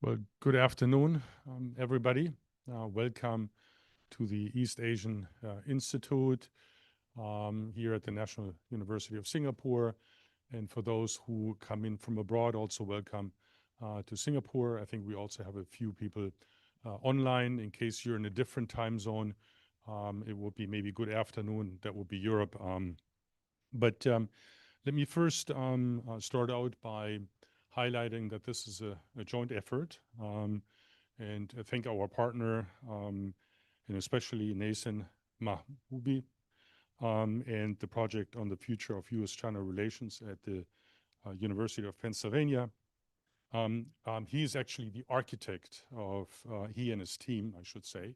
Well, good afternoon, everybody. Welcome to the East Asian Institute here at the National University of Singapore. And for those who come in from abroad, also welcome to Singapore. I think we also have a few people online. In case you're in a different time zone, it will be maybe good afternoon. That will be Europe. But let me first start out by highlighting that this is a joint effort, and I thank our partner, and especially Neysun, Mahboubi, and the project on the future of U.S.-China relations at the University of Pennsylvania. He is actually the architect of, he and his team, I should say,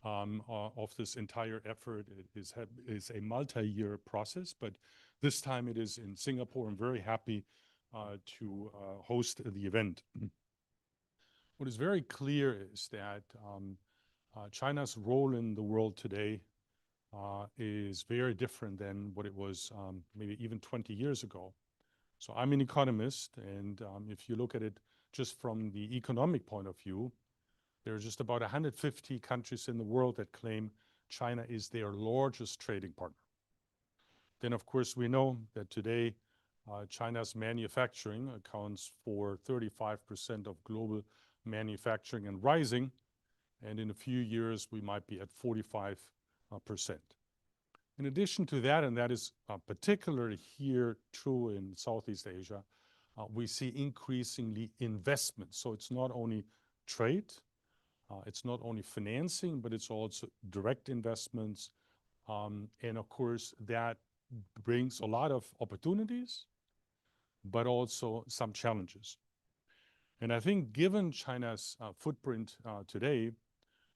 of this entire effort. It is a multi-year process, but this time it is in Singapore. I'm very happy to host the event. What is very clear is that China's role in the world today is very different than what it was maybe even 20 years ago. So I'm an economist, and if you look at it just from the economic point of view, there are just about 150 countries in the world that claim China is their largest trading partner. Then, of course, we know that today China's manufacturing accounts for 35% of global manufacturing and rising. And in a few years, we might be at 45%. In addition to that, and that is particularly here true in Southeast Asia, we see increasingly investment. So it's not only trade, it's not only financing, but it's also direct investments. And of course, that brings a lot of opportunities, but also some challenges. And I think given China's footprint today,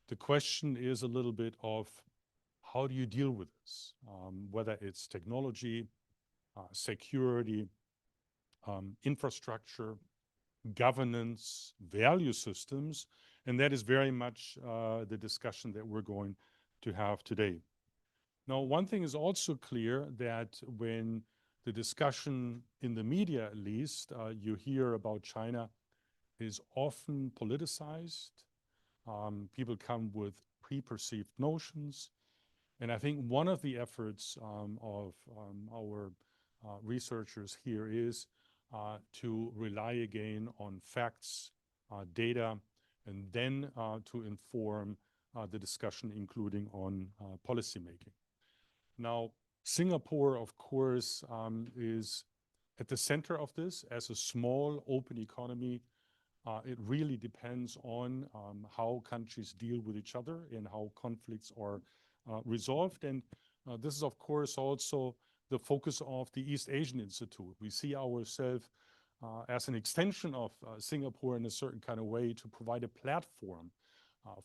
the question is a little bit of how do you deal with this? Whether it's technology, security, infrastructure, governance, value systems, and that is very much the discussion that we're going to have today. Now, one thing is also clear that when the discussion in the media, at least, you hear about China is often politicized. People come with pre-perceived notions. And I think one of the efforts of our researchers here is to rely again on facts, data, and then to inform the discussion, including on policymaking. Now, Singapore, of course, is at the center of this. As a small, open economy, it really depends on how countries deal with each other and how conflicts are resolved. And this is, of course, also the focus of the East Asian Institute. We see ourselves as an extension of Singapore in a certain kind of way to provide a platform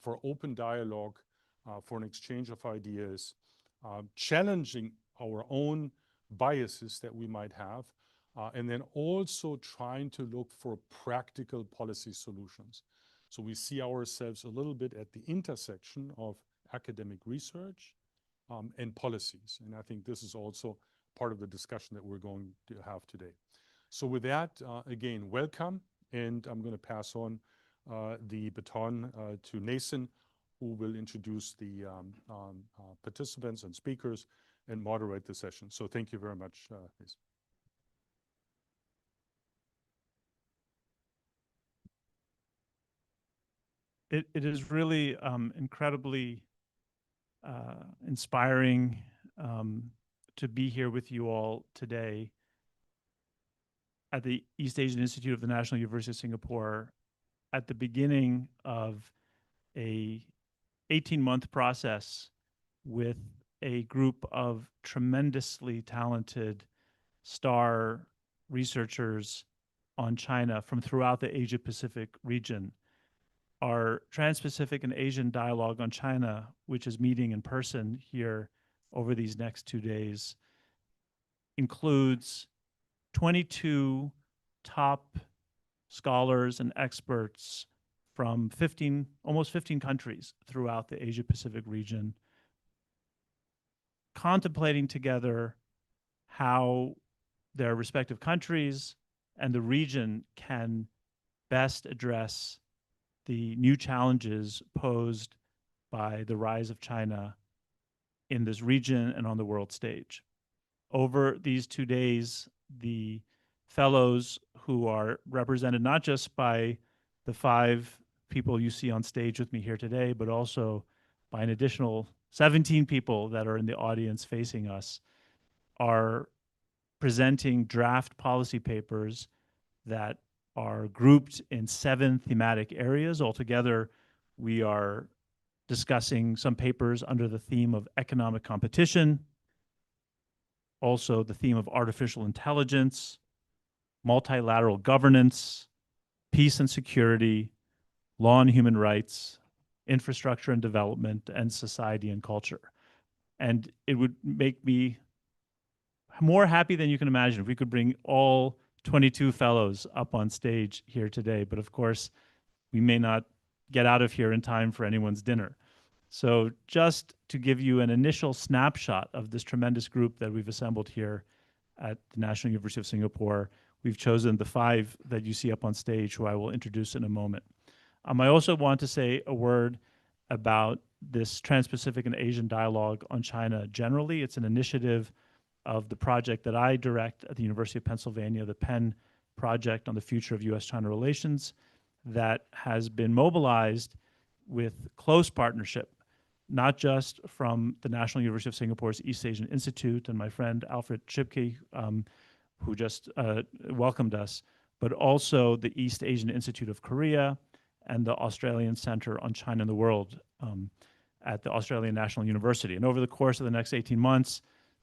for open dialogue, for an exchange of ideas, challenging our own biases that we might have, and then also trying to look for practical policy solutions. So we see ourselves a little bit at the intersection of academic research and policies. And I think this is also part of the discussion that we're going to have today. So with that, again, welcome. And I'm going to pass on the baton to Neysun, who will introduce the participants and speakers and moderate the session. So thank you very much, Neysun. It is really incredibly inspiring to be here with you all today at the East Asian Institute of the National University of Singapore at the beginning of a 18-month process with a group of tremendously talented star researchers on China from throughout the Asia-Pacific region. Our Trans-Pacific and Asian Dialogue on China, which is meeting in person here over these next 2 days, includes 22 top scholars and experts from almost 15 countries throughout the Asia-Pacific region, contemplating together how their respective countries and the region can best address the new challenges posed by the rise of China in this region and on the world stage. Over these 2 days, the fellows who are represented not just by the 5 people you see on stage with me here today, but also by an additional 17 people that are in the audience facing us, are presenting draft policy papers that are grouped in 7 thematic areas. Altogether, we are discussing some papers under the theme of economic competition, also the theme of artificial intelligence, multilateral governance, peace and security, law and human rights, infrastructure and development, and society and culture. And it would make me more happy than you can imagine if we could bring all 22 fellows up on stage here today. But of course, we may not get out of here in time for anyone's dinner. So just to give you an initial snapshot of this tremendous group that we've assembled here at the National University of Singapore, we've chosen the 5 that you see up on stage, who I will introduce in a moment. I also want to say a word about this Trans-Pacific and Asian dialogue on China generally. It's an initiative of the project that I direct at the University of Pennsylvania, the Penn Project on the Future of U.S.-China Relations, that has been mobilized with close partnership, not just from the National University of Singapore's East Asian Institute and my friend Alfred Schipke, who just welcomed us, but also the East Asian Institute of Korea and the Australian Center on China and the World at the Australian National University. And over the course of the next 18 months,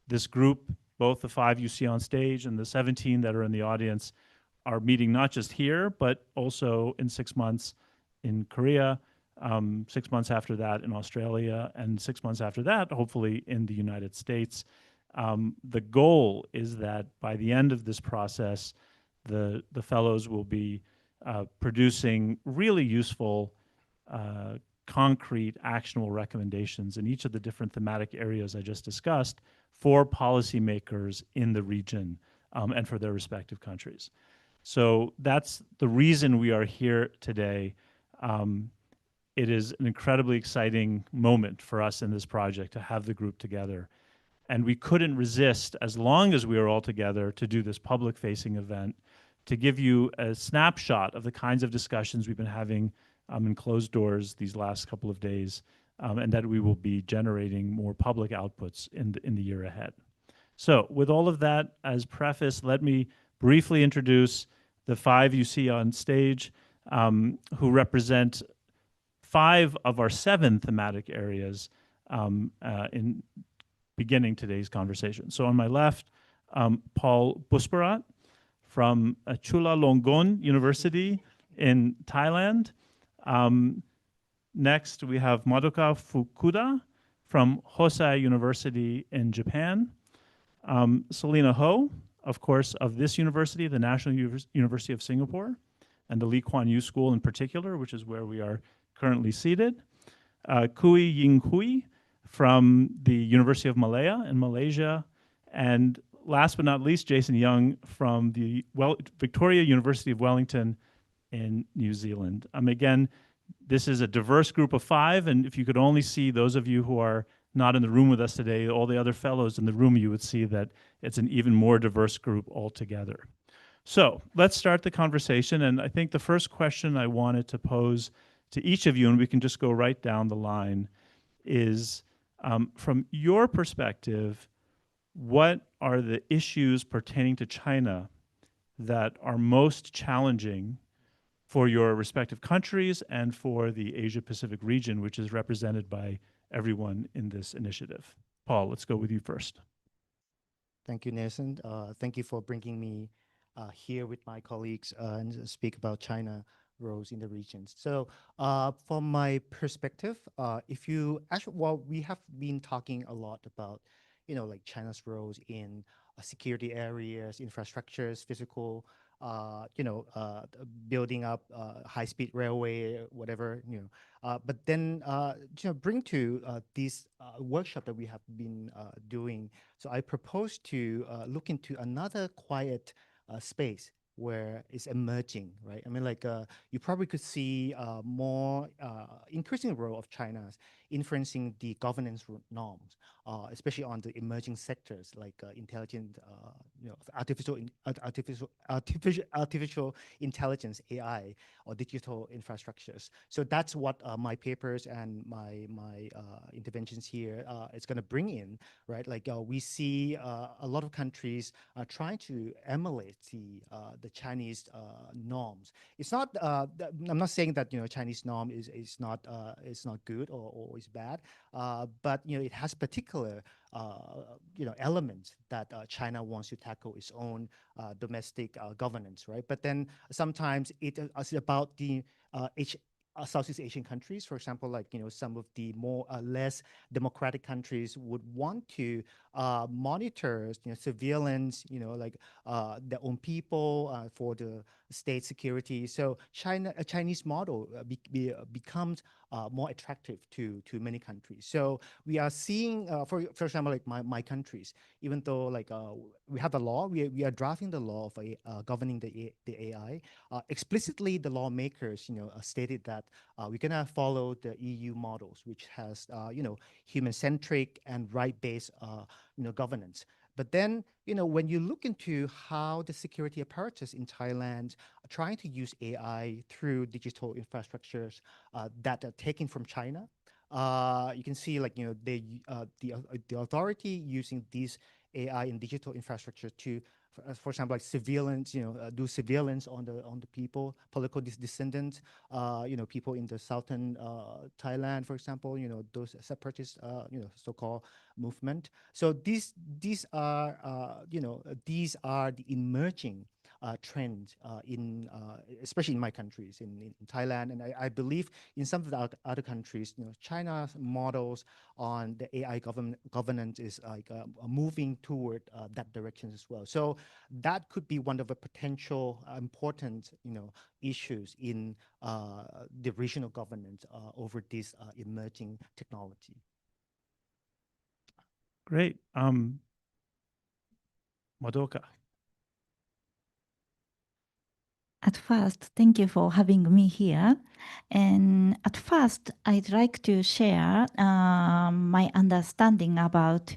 this group, both the 5 you see on stage and the 17 that are in the audience, are meeting not just here, but also in 6 months in Korea, 6 months after that in Australia, and 6 months after that, hopefully in the United States. The goal is that by the end of this process, the fellows will be producing really useful, concrete, actionable recommendations in each of the different thematic areas I just discussed for policymakers in the region and for their respective countries. So that's the reason we are here today. It is an incredibly exciting moment for us in this project to have the group together. And we couldn't resist, as long as we were all together, to do this public-facing event to give you a snapshot of the kinds of discussions we've been having in closed doors these last couple of days, and that we will be generating more public outputs in the year ahead. So with all of that as preface, let me briefly introduce the 5 you see on stage, who represent 5 of our 7 thematic areas in beginning today's conversation. So on my left, Paul Busbarat from Chulalongkorn University in Thailand. Next, we have Madoka Fukuda from Hosei University in Japan. Selina Ho, of course, of this university, the National University of Singapore, and the Lee Kuan Yew School in particular, which is where we are currently seated. Ying from the University of Malaya in Malaysia. And last but not least, Jason Young from the Victoria University of Wellington in New Zealand. Again, this is a diverse group of 5, and if you could only see those of you who are not in the room with us today, all the other fellows in the room, you would see that it's an even more diverse group altogether. So let's start the conversation, and I think the first question I wanted to pose to each of you, and we can just go right down the line, is from your perspective, what are the issues pertaining to China that are most challenging for your respective countries and for the Asia-Pacific region, which is represented by everyone in this initiative? Paul, let's go with you first. Thank you, Neysun. Thank you for bringing me here with my colleagues and speak about China roles in the regions. So from my perspective, if you actually, well, we have been talking a lot about, like China's roles in security areas, infrastructures, physical, building up high-speed railway, whatever, but then, bring to this workshop that we have been doing. So I propose to look into another quiet space where it's emerging, right? I mean, like you probably could see more increasing role of China's influencing the governance norms, especially on the emerging sectors like intelligent, artificial intelligence, AI, or digital infrastructures. So that's what my papers and my interventions here is going to bring in, right? Like we see a lot of countries trying to emulate the Chinese norms. It's not. I'm not saying that Chinese norm is not good or is bad, but it has particular elements that China wants to tackle its own domestic governance, right? But then sometimes it's about the Southeast Asian countries, for example, like some of the more less democratic countries would want to monitor surveillance, like their own people for the state security. So a Chinese model becomes more attractive to many countries. So we are seeing, for example, like my countries, even though like we have the law, we are drafting the law of governing the AI. Explicitly, the lawmakers, stated that we're gonna follow the EU models, which has, human-centric and right-based, governance. But then, when you look into how the security apparatus in Thailand are trying to use AI through digital infrastructures that are taken from China, you can see like, the authority using these AI and digital infrastructure to, for example, like surveillance, do surveillance on the people, political descendants, people in the southern Thailand, for example, those separatist, so-called movement. So these are the emerging trends in especially in my countries, in Thailand, and I believe in some of the other countries, China's models on the AI governance is like moving toward that direction as well. So that could be one of the potential important issues in the regional governance over this emerging technology. Great. Madoka. At first, thank you for having me here. And at first, I'd like to share my understanding about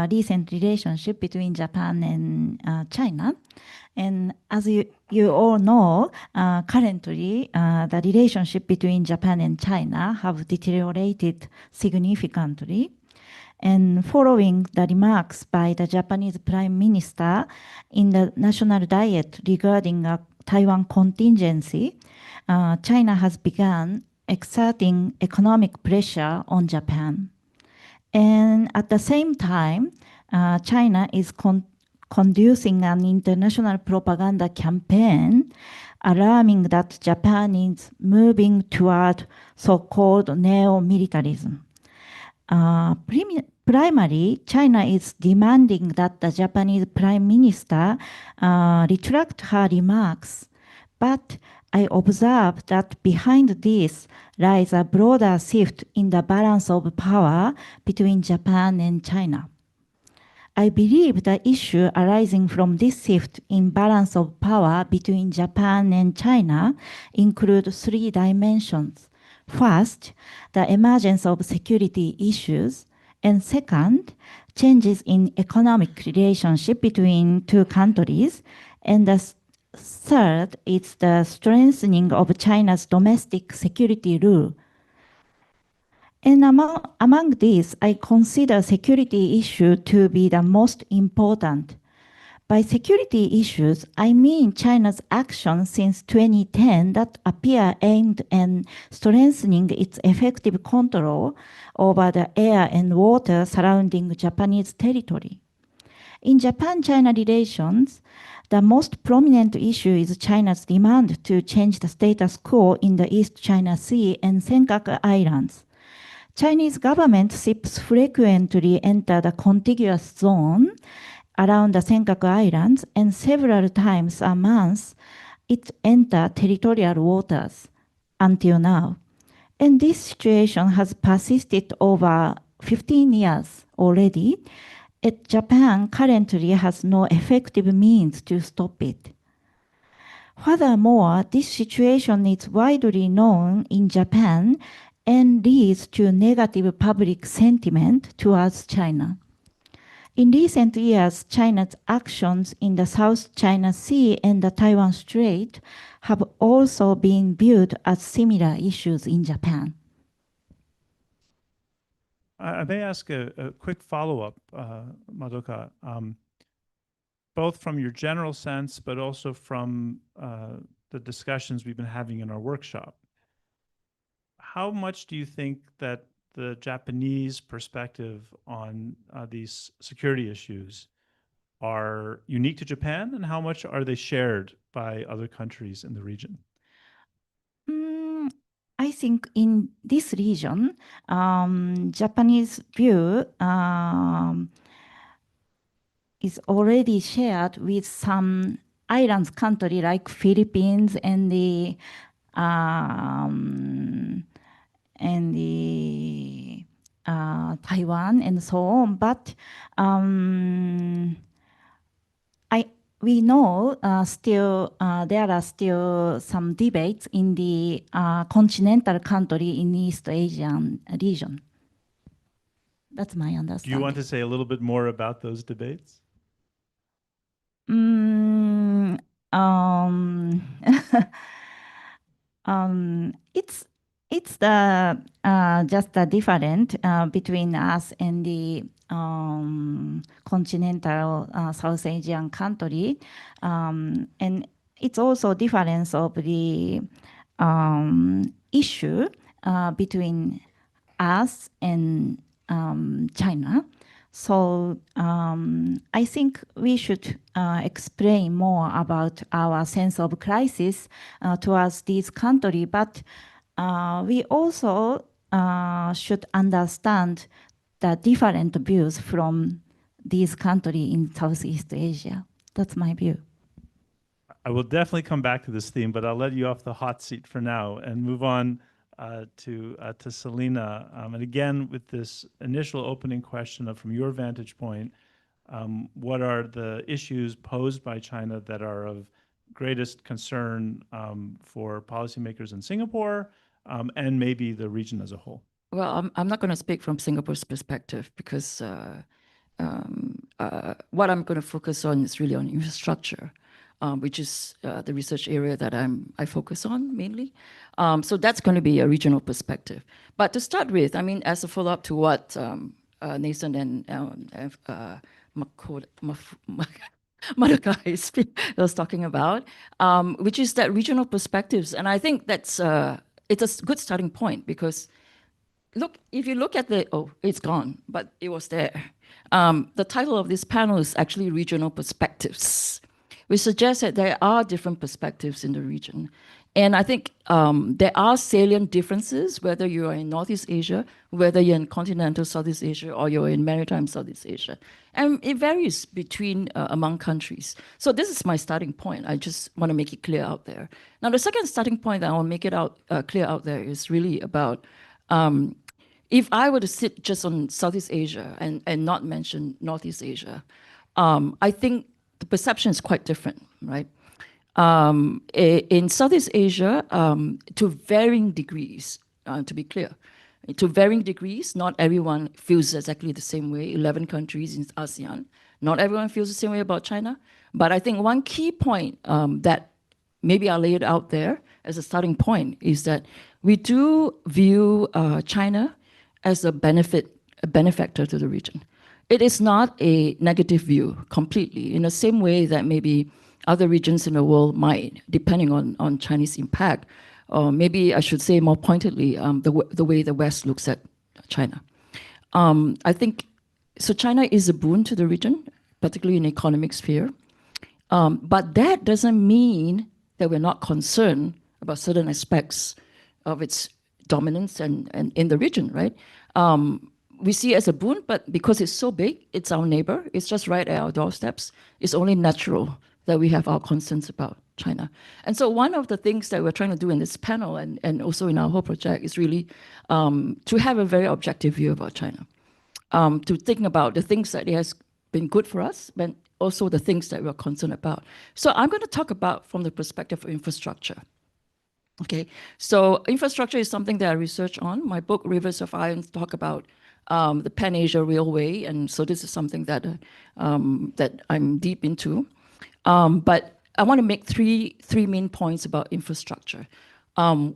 recent relationship between Japan and China. And as you all know, currently, the relationship between Japan and China have deteriorated significantly. And following the remarks by the Japanese Prime Minister in the National Diet regarding a Taiwan contingency, China has begun exerting economic pressure on Japan. And at the same time, China is conducting an international propaganda campaign alarming that Japan is moving toward so-called neo-militarism. Primarily, China is demanding that the Japanese Prime Minister retract her remarks, but I observe that behind this lies a broader shift in the balance of power between Japan and China. I believe the issue arising from this shift in balance of power between Japan and China include 3 dimensions. First, the emergence of security issues, and second, changes in economic relationship between 2 countries, and the third is the strengthening of China's domestic security rule. And among these, I consider security issue to be the most important. By security issues, I mean China's actions since 2010 that appear aimed at strengthening its effective control over the air and water surrounding Japanese territory. In Japan-China relations, the most prominent issue is China's demand to change the status quo in the East China Sea and Senkaku Islands. Chinese government ships frequently enter the contiguous zone around the Senkaku Islands, and several times a month it enters territorial waters until now. And this situation has persisted over 15 years already, and Japan currently has no effective means to stop it. Furthermore, this situation is widely known in Japan and leads to negative public sentiment towards China. In recent years, China's actions in the South China Sea and the Taiwan Strait have also been viewed as similar issues in Japan. I may ask a quick follow-up, Madoka, both from your general sense, but also from the discussions we've been having in our workshop. How much do you think that the Japanese perspective on these security issues are unique to Japan, and how much are they shared by other countries in the region? I think in this region, Japanese view is already shared with some islands country like Philippines and the Taiwan and so on. But we know still there are still some debates in the continental country in East Asian region. That's my understanding. Do you want to say a little bit more about those debates? It's the just the different between us and the continental South Asian country, and it's also difference of the issue between us and China. So I think we should explain more about our sense of crisis towards this country, but we also should understand the different views from this country in Southeast Asia. That's my view. I will definitely come back to this theme, but I'll let you off the hot seat for now and move on to Selina. And again, with this initial opening question of, from your vantage point, what are the issues posed by China that are of greatest concern for policymakers in Singapore and maybe the region as a whole? Well, I'm not going to speak from Singapore's perspective because what I'm going to focus on is really on infrastructure, which is the research area that I focus on mainly. So that's going to be a regional perspective. But to start with, I mean, as a follow-up to what Neysun and Madoka was talking about, which is that regional perspectives. And I think that's it's a good starting point because look, if you look at it's gone, but it was there. The title of this panel is actually Regional Perspectives, which suggests that there are different perspectives in the region. And I think there are salient differences, whether you are in Northeast Asia, whether you're in continental Southeast Asia, or you're in maritime Southeast Asia. And it varies between among countries. So this is my starting point. I just want to make it clear out there. Now, the second starting point that I want to make it clear out there is really about if I were to sit just on Southeast Asia and not mention Northeast Asia, I think the perception is quite different, right? In Southeast Asia, to varying degrees, to be clear, to varying degrees, not everyone feels exactly the same way. 11 countries in ASEAN, not everyone feels the same way about China. But I think one key point that maybe I'll lay it out there as a starting point is that we do view China as a benefactor to the region. It is not a negative view completely, in the same way that maybe other regions in the world might, depending on Chinese impact, or maybe I should say more pointedly, the way the West looks at China. I think, so China is a boon to the region, particularly in the economic sphere. But that doesn't mean that we're not concerned about certain aspects of its dominance and in the region, right? We see it as a boon, but because it's so big, it's our neighbor, it's just right at our doorsteps, it's only natural that we have our concerns about China. And so one of the things that we're trying to do in this panel and also in our whole project is really to have a very objective view about China, to think about the things that it has been good for us, but also the things that we're concerned about. So I'm going to talk about from the perspective of infrastructure. Okay, so infrastructure is something that I research on. My book, Rivers of Iron, talk about the Pan-Asia Railway, and so this is something that that I'm deep into. But I want to make three main points about infrastructure.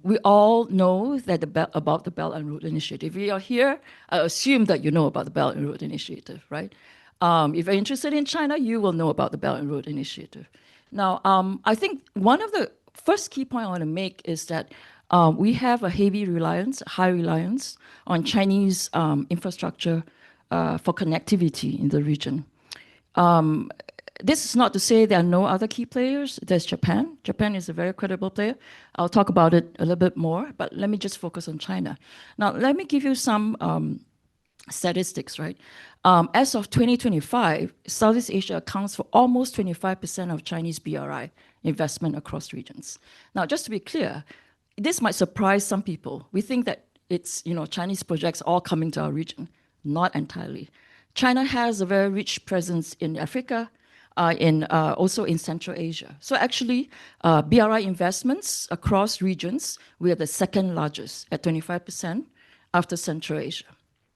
We all know that about the Belt and Road Initiative. If you are here, I assume that you know about the Belt and Road Initiative, right? If you're interested in China, you will know about the Belt and Road Initiative. Now, I think one of the first key point I want to make is that we have a high reliance on Chinese infrastructure for connectivity in the region. This is not to say there are no other key players. There's Japan. Japan is a very credible player. I'll talk about it a little bit more, but let me just focus on China. Now, let me give you some statistics, right? As of 2025, Southeast Asia accounts for almost 25% of Chinese BRI investment across regions. Now, just to be clear, this might surprise some people. We think that it's, Chinese projects all coming to our region. Not entirely. China has a very rich presence in Africa, also in Central Asia. So actually, BRI investments across regions, we are the second largest at 25% after Central Asia.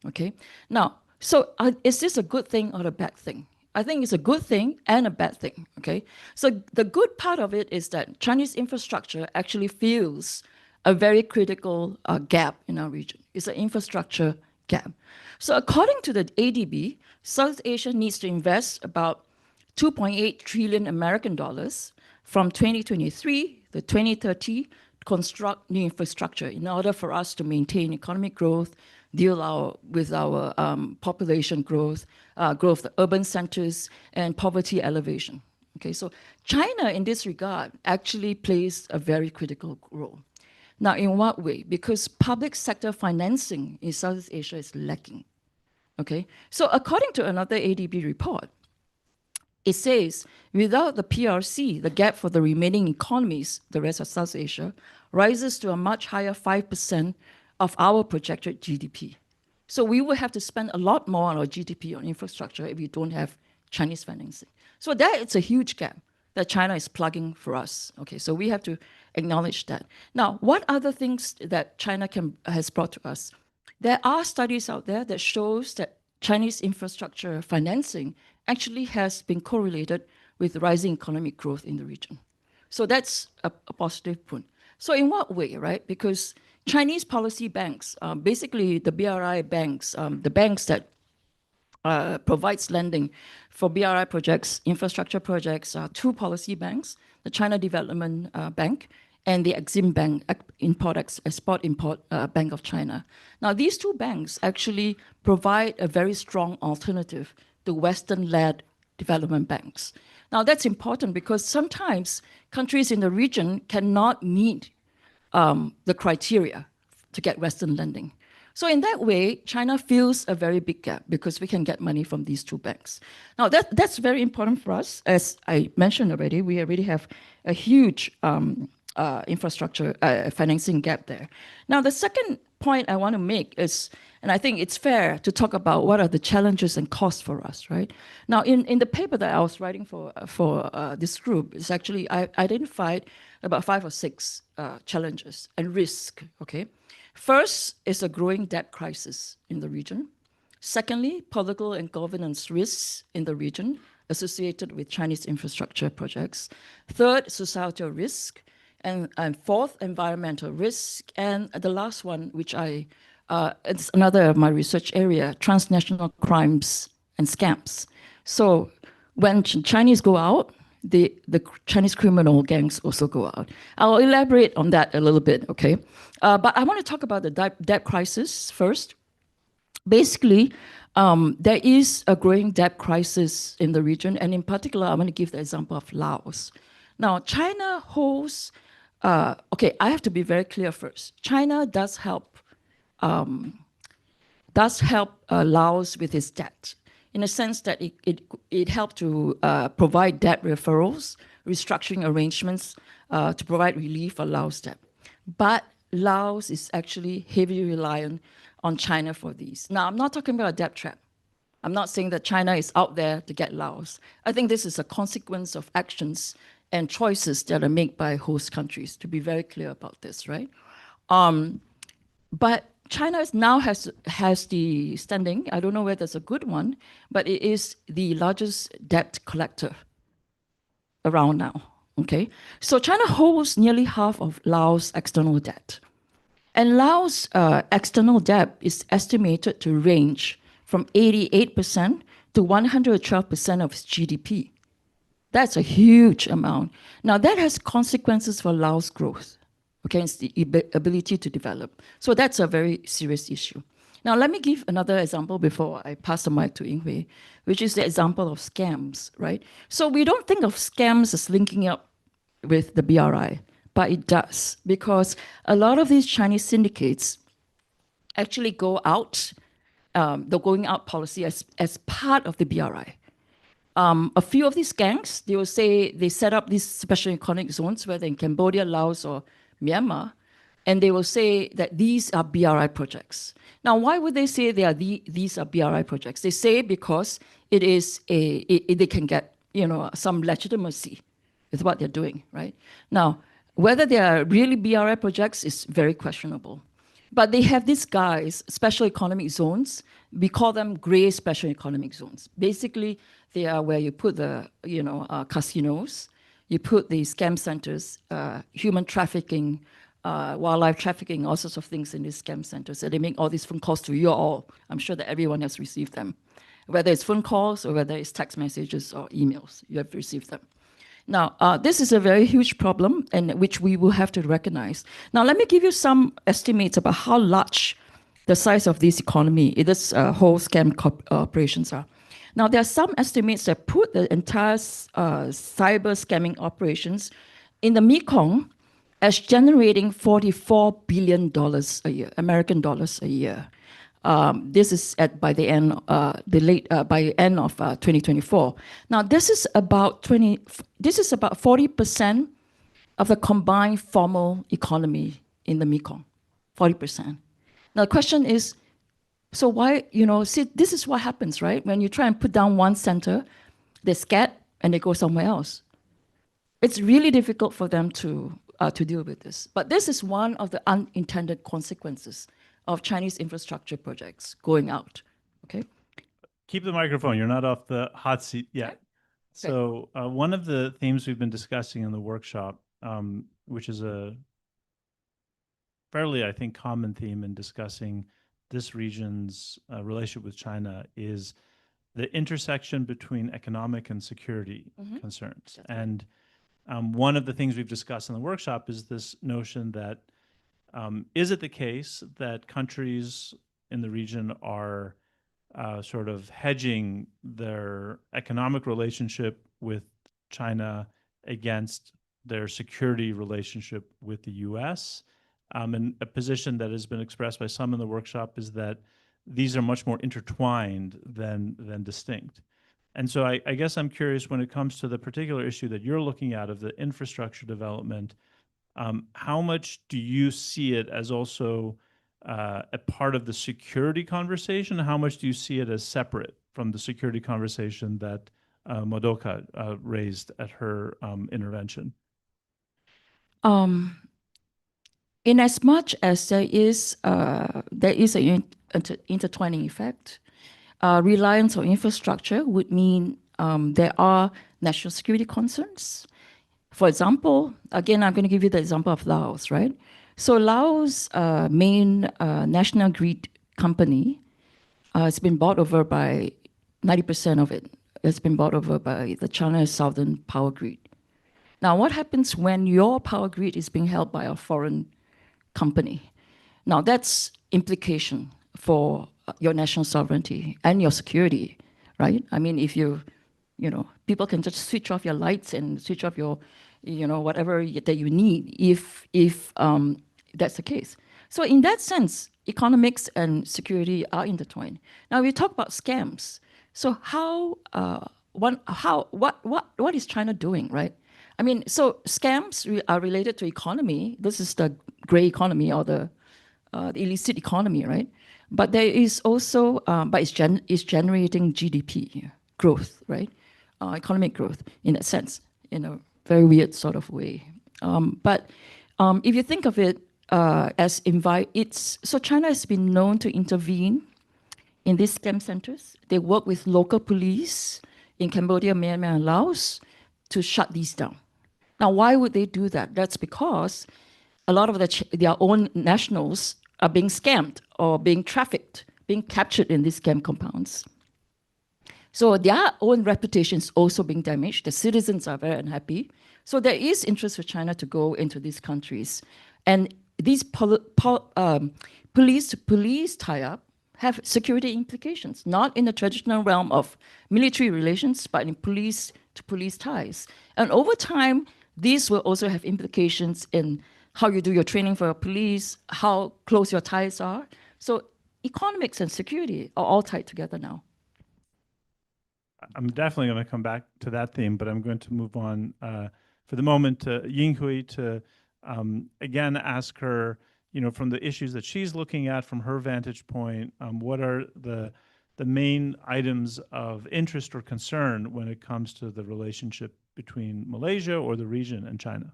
Okay. Now, so is this a good thing or a bad thing? I think it's a good thing and a bad thing. Okay. So the good part of it is that Chinese infrastructure actually fills a very critical gap in our region. It's an infrastructure gap. So according to the ADB, South Asia needs to invest about 2.8 trillion American dollars from 2023 to 2030 to construct new infrastructure in order for us to maintain economic growth, deal with our population growth, growth of urban centers, and poverty elevation. Okay, so China in this regard actually plays a very critical role. Now, in what way? Because public sector financing in Southeast Asia is lacking. Okay, so according to another ADB report, it says, without the PRC, the gap for the remaining economies, the rest of South Asia, rises to a much higher 5% of our projected GDP. So we will have to spend a lot more on our GDP on infrastructure if we don't have Chinese financing. So that is a huge gap that China is plugging for us. Okay, so we have to acknowledge that. Now, what other things that China has brought to us? There are studies out there that shows that Chinese infrastructure financing actually has been correlated with rising economic growth in the region. So that's a positive point. So in what way, right? Because Chinese policy banks, basically the BRI banks, the banks that provides lending for BRI projects, infrastructure projects, are two policy banks, the China Development Bank and the Exim Bank, Export-Import Bank of China. Now, these two banks actually provide a very strong alternative to Western-led development banks. Now, that's important because sometimes countries in the region cannot meet the criteria to get Western lending. So in that way, China fills a very big gap because we can get money from these two banks. Now, that's very important for us. As I mentioned already, we already have a huge infrastructure financing gap there. Now, the second point I want to make is, and I think it's fair to talk about what are the challenges and costs for us, right? Now, in the paper that I was writing for this group, it's actually, I identified about 5 or 6 challenges and risk, okay? First is a growing debt crisis in the region. Secondly, political and governance risks in the region associated with Chinese infrastructure projects. Third, societal risk. And fourth, environmental risk. And the last one, which it's another of my research area, transnational crimes and scams. So when Chinese go out, the Chinese criminal gangs also go out. I'll elaborate on that a little bit, okay? But I want to talk about the debt crisis first. Basically, there is a growing debt crisis in the region, and in particular, I want to give the example of Laos. Now, China holds, okay, I have to be very clear first. China does help Laos with its debt, in a sense that it helped to provide debt referrals, restructuring arrangements to provide relief for Laos debt. But Laos is actually heavily reliant on China for these. Now, I'm not talking about a debt trap. I'm not saying that China is out there to get Laos. I think this is a consequence of actions and choices that are made by host countries, to be very clear about this, right? But China now has the standing, I don't know whether it's a good one, but it is the largest debt collector around now, okay? So China holds nearly half of Laos' external debt. And Laos' external debt is estimated to range from 88% to 112% of its GDP. That's a huge amount. Now that has consequences for Laos' growth, okay, it's the ability to develop. So that's a very serious issue. Now let me give another example before I pass the mic to Ying, which is the example of scams, right? So we don't think of scams as linking up with the BRI, but it does, because a lot of these Chinese syndicates actually go out, the going out policy as part of the BRI. A few of these gangs, they will say they set up these special economic zones, whether in Cambodia, Laos, or Myanmar, and they will say that these are BRI projects. Now, why would they say these are BRI projects? They say because it is they can get some legitimacy with what they're doing, right? Now, whether they are really BRI projects is very questionable. But they have these guys, special economic zones. We call them gray special economic zones. Basically, they are where you put the casinos, you put the scam centers, human trafficking, wildlife trafficking, all sorts of things in these scam centers. So they make all these phone calls to you all. I'm sure that everyone has received them. Whether it's phone calls or whether it's text messages or emails, you have received them. Now, this is a very huge problem, and which we will have to recognize. Now, let me give you some estimates about how large the size of this economy, this whole scam operations are. Now, there are some estimates that put the entire cyber scamming operations in the Mekong as generating $44 billion a year, American dollars a year. This is by the end of 2024. Now, this is about 40% of the combined formal economy in the Mekong, 40%. Now, the question is, so why, see, this is what happens, right? When you try and put down one center, they scat and they go somewhere else. It's really difficult for them to deal with this. But this is one of the unintended consequences of Chinese infrastructure projects going out, okay? Keep the microphone. You're not off the hot seat yet. Okay. So one of the themes we've been discussing in the workshop, which is a fairly, I think, common theme in discussing this region's relationship with China, is the intersection between economic and security concerns. That's right. And one of the things we've discussed in the workshop is this notion that is it the case that countries in the region are sort of hedging their economic relationship with China against their security relationship with the US? And a position that has been expressed by some in the workshop is that these are much more intertwined than distinct. And so I guess I'm curious, when it comes to the particular issue that you're looking at of the infrastructure development, how much do you see it as also a part of the security conversation? How much do you see it as separate from the security conversation that Madoka raised at her intervention? In as much as there is an intertwining effect, reliance on infrastructure would mean there are national security concerns. For example, again, I'm going to give you the example of Laos, right? So Laos' main national grid company has been bought over by 90% of it. It's been bought over by the China Southern Power Grid. Now, what happens when your power grid is being held by a foreign company? Now, that's implication for your national sovereignty and your security, right? I mean, if people can just switch off your lights and switch off your, whatever that you need if that's the case. So in that sense, economics and security are intertwined. Now we talk about scams. So what is China doing, right? I mean, so scams are related to economy. This is the gray economy or the illicit economy, right? But there is also, but it's generating GDP growth, right? Economic growth in that sense, in a very weird sort of way. But if you think of it as so China has been known to intervene in these scam centers. They work with local police in Cambodia, Myanmar, and Laos to shut these down. Now, why would they do that? That's because a lot of their own nationals are being scammed or being trafficked, being captured in these scam compounds. So their own reputation is also being damaged. The citizens are very unhappy. So there is interest for China to go into these countries. And these police-to-police tie-up have security implications, not in the traditional realm of military relations, but in police-to-police ties. And over time, these will also have implications in how you do your training for your police, how close your ties are. So economics and security are all tied together now. I'm definitely going to come back to that theme, but I'm going to move on for the moment to Ying Hooi to again ask her, from the issues that she's looking at from her vantage point, what are the main items of interest or concern when it comes to the relationship between Malaysia or the region and China?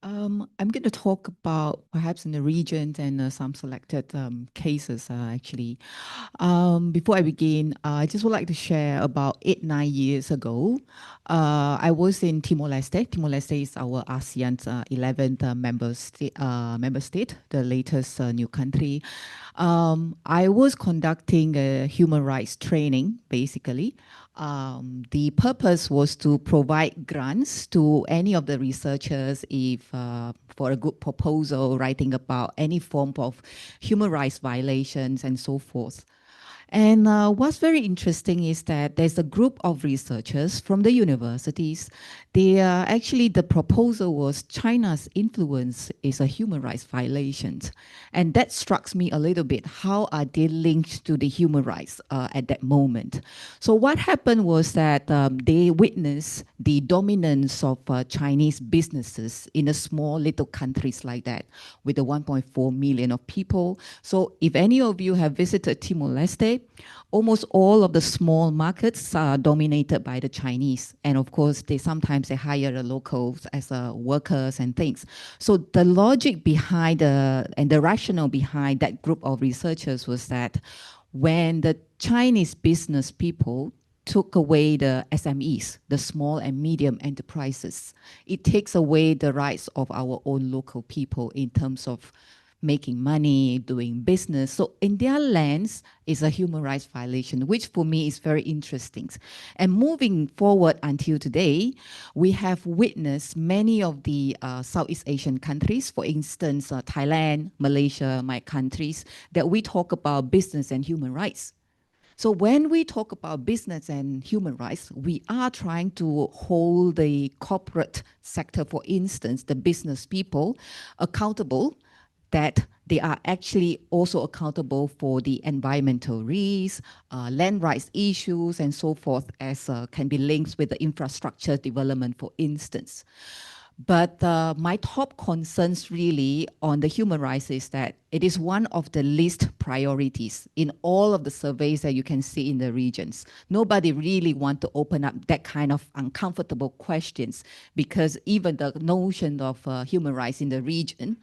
I'm going to talk about perhaps in the region and some selected cases actually. Before I begin, I just would like to share about 8-9 years ago. I was in Timor-Leste. Timor-Leste is our ASEAN's 11th member state, the latest new country. I was conducting a human rights training, basically. The purpose was to provide grants to any of the researchers if for a good proposal writing about any form of human rights violations and so forth. And what's very interesting is that there's a group of researchers from the universities. They actually, the proposal was China's influence is a human rights violation. And that struck me a little bit. How are they linked to the human rights at that moment? So what happened was that they witnessed the dominance of Chinese businesses in a small little countries like that with the 1.4 million of people. So if any of you have visited Timor-Leste, almost all of the small markets are dominated by the Chinese. And of course, they sometimes hire the locals as workers and things. So the logic behind and the rationale behind that group of researchers was that when the Chinese business people took away the SMEs, the small and medium enterprises, it takes away the rights of our own local people in terms of making money, doing business. So in their lens, it's a human rights violation, which for me is very interesting. And moving forward until today, we have witnessed many of the Southeast Asian countries, for instance, Thailand, Malaysia, my countries, that we talk about business and human rights. So when we talk about business and human rights, we are trying to hold the corporate sector, for instance, the business people, accountable that they are actually also accountable for the environmental risks, land rights issues, and so forth, as can be linked with the infrastructure development, for instance. But my top concerns really on the human rights is that it is one of the least priorities in all of the surveys that you can see in the regions. Nobody really wants to open up that kind of uncomfortable questions because even the notion of human rights in the region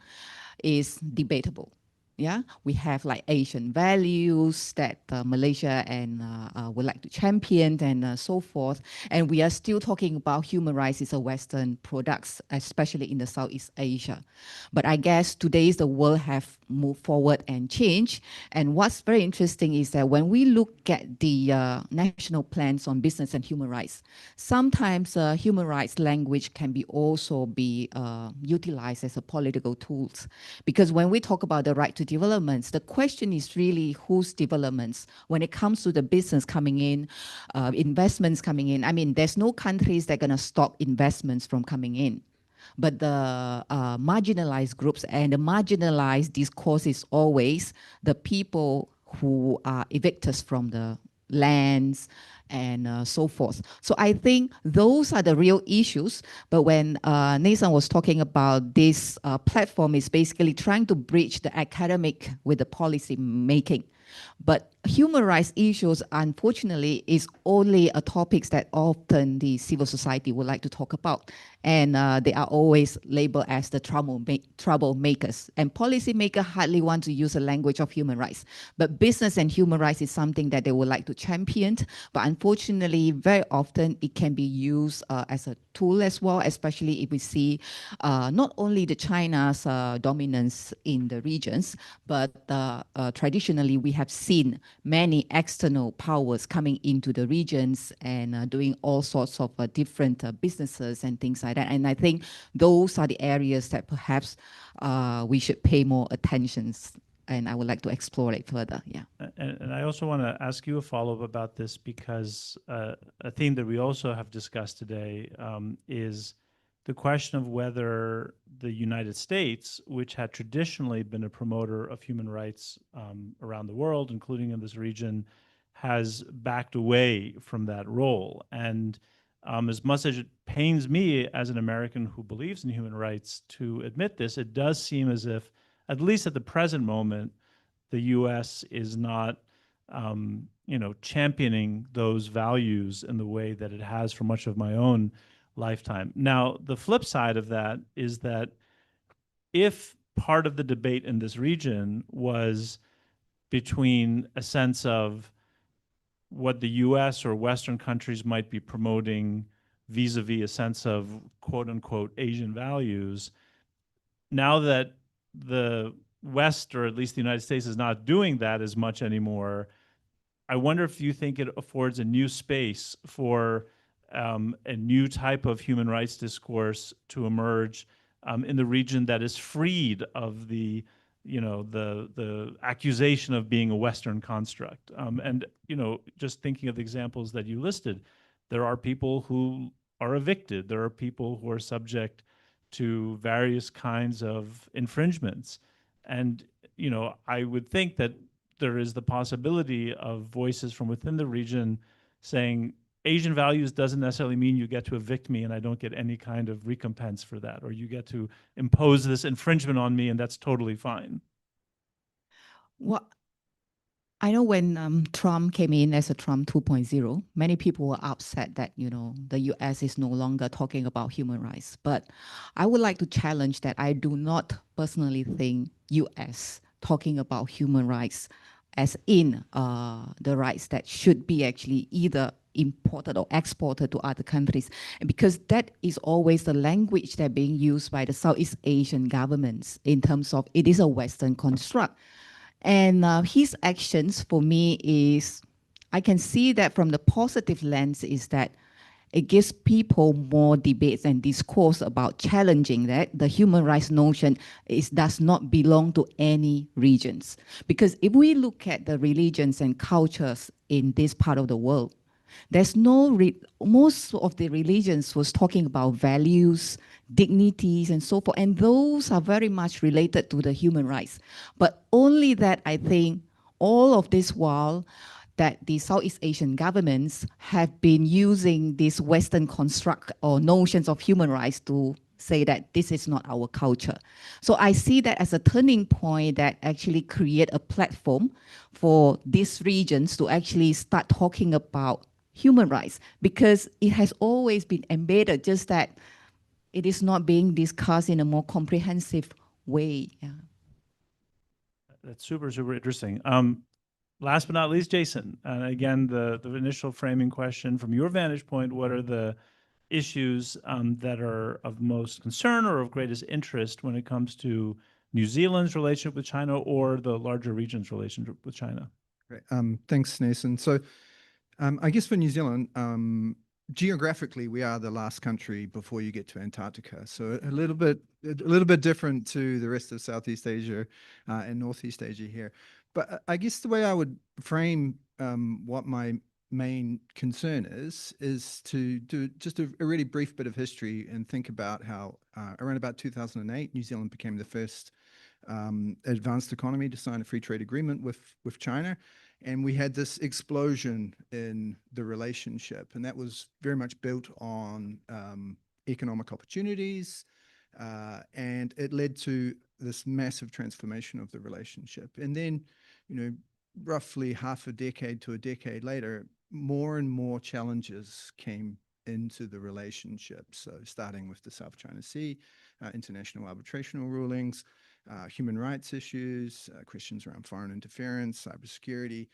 is debatable. Yeah, we have like Asian values that Malaysia and would like to champion and so forth. And we are still talking about human rights as a Western products, especially in the Southeast Asia. But I guess today's the world have moved forward and changed. And what's very interesting is that when we look at the national plans on business and human rights, sometimes human rights language can be also be utilized as a political tools. Because when we talk about the right to developments, the question is really whose developments when it comes to the business coming in, investments coming in. I mean, there's no countries that are going to stop investments from coming in. But the marginalized groups and the marginalized discourse is always the people who are evicted from the lands, and so forth. So I think those are the real issues. But when Neysun was talking about this platform, is basically trying to bridge the academic with the policy making. But human rights issues, unfortunately, is only a topics that often the civil society would like to talk about. And they are always labeled as the troublemakers. And policymakers hardly want to use the language of human rights. But business and human rights is something that they would like to champion. But unfortunately, very often it can be used as a tool as well, especially if we see not only the China's dominance in the regions, but traditionally we have seen many external powers coming into the regions and doing all sorts of different businesses and things like that. And I think those are the areas that perhaps we should pay more attention. And I would like to explore it further. Yeah. And I also want to ask you a follow-up about this, because a theme that we also have discussed today is the question of whether the United States, which had traditionally been a promoter of human rights around the world, including in this region, has backed away from that role. And as much as it pains me as an American who believes in human rights to admit this, it does seem as if, at least at the present moment, the U.S. is not, championing those values in the way that it has for much of my own lifetime. Now, the flip side of that is that if part of the debate in this region was between a sense of what the U.S. or Western countries might be promoting vis-a-vis a sense of quote-unquote Asian values, now that the West, or at least the United States, is not doing that as much anymore, I wonder if you think it affords a new space for a new type of human rights discourse to emerge in the region that is freed of the accusation of being a Western construct. And just thinking of the examples that you listed, there are people who are evicted. There are people who are subject to various kinds of infringements. And, I would think that there is the possibility of voices from within the region saying, Asian values doesn't necessarily mean you get to evict me and I don't get any kind of recompense for that, or you get to impose this infringement on me and that's totally fine. Well, I know when Trump came in as a Trump 2.0, many people were upset that, the US is no longer talking about human rights. But I would like to challenge that. I do not personally think US talking about human rights as in the rights that should be actually either imported or exported to other countries, because that is always the language that being used by the Southeast Asian governments in terms of it is a Western construct. And his actions for me is, I can see that from the positive lens is that it gives people more debates and discourse about challenging that the human rights notion does not belong to any regions. Because if we look at the religions and cultures in this part of the world, there's most of the religions was talking about values, dignities, and so forth. And those are very much related to the human rights. But only that I think all of this while that the Southeast Asian governments have been using this Western construct or notions of human rights to say that this is not our culture. So I see that as a turning point that actually create a platform for these regions to actually start talking about human rights, because it has always been embedded, just that it is not being discussed in a more comprehensive way. Yeah. That's super, super interesting. Last but not least, Jason, again, the initial framing question from your vantage point, what are the issues that are of most concern or of greatest interest when it comes to New Zealand's relationship with China or the larger region's relationship with China? Great. Thanks, Neysun. So I guess for New Zealand, geographically, we are the last country before you get to Antarctica. So a little bit different to the rest of Southeast Asia and Northeast Asia here. But I guess the way I would frame what my main concern is to do just a really brief bit of history and think about how around about 2008, New Zealand became the first advanced economy to sign a free trade agreement with China. And we had this explosion in the relationship, and that was very much built on economic opportunities, and it led to this massive transformation of the relationship. And then, you know, roughly half a decade to a decade later, more and more challenges came into the relationship. So starting with the South China Sea, international arbitrational rulings, human rights issues, questions around foreign interference, cybersecurity,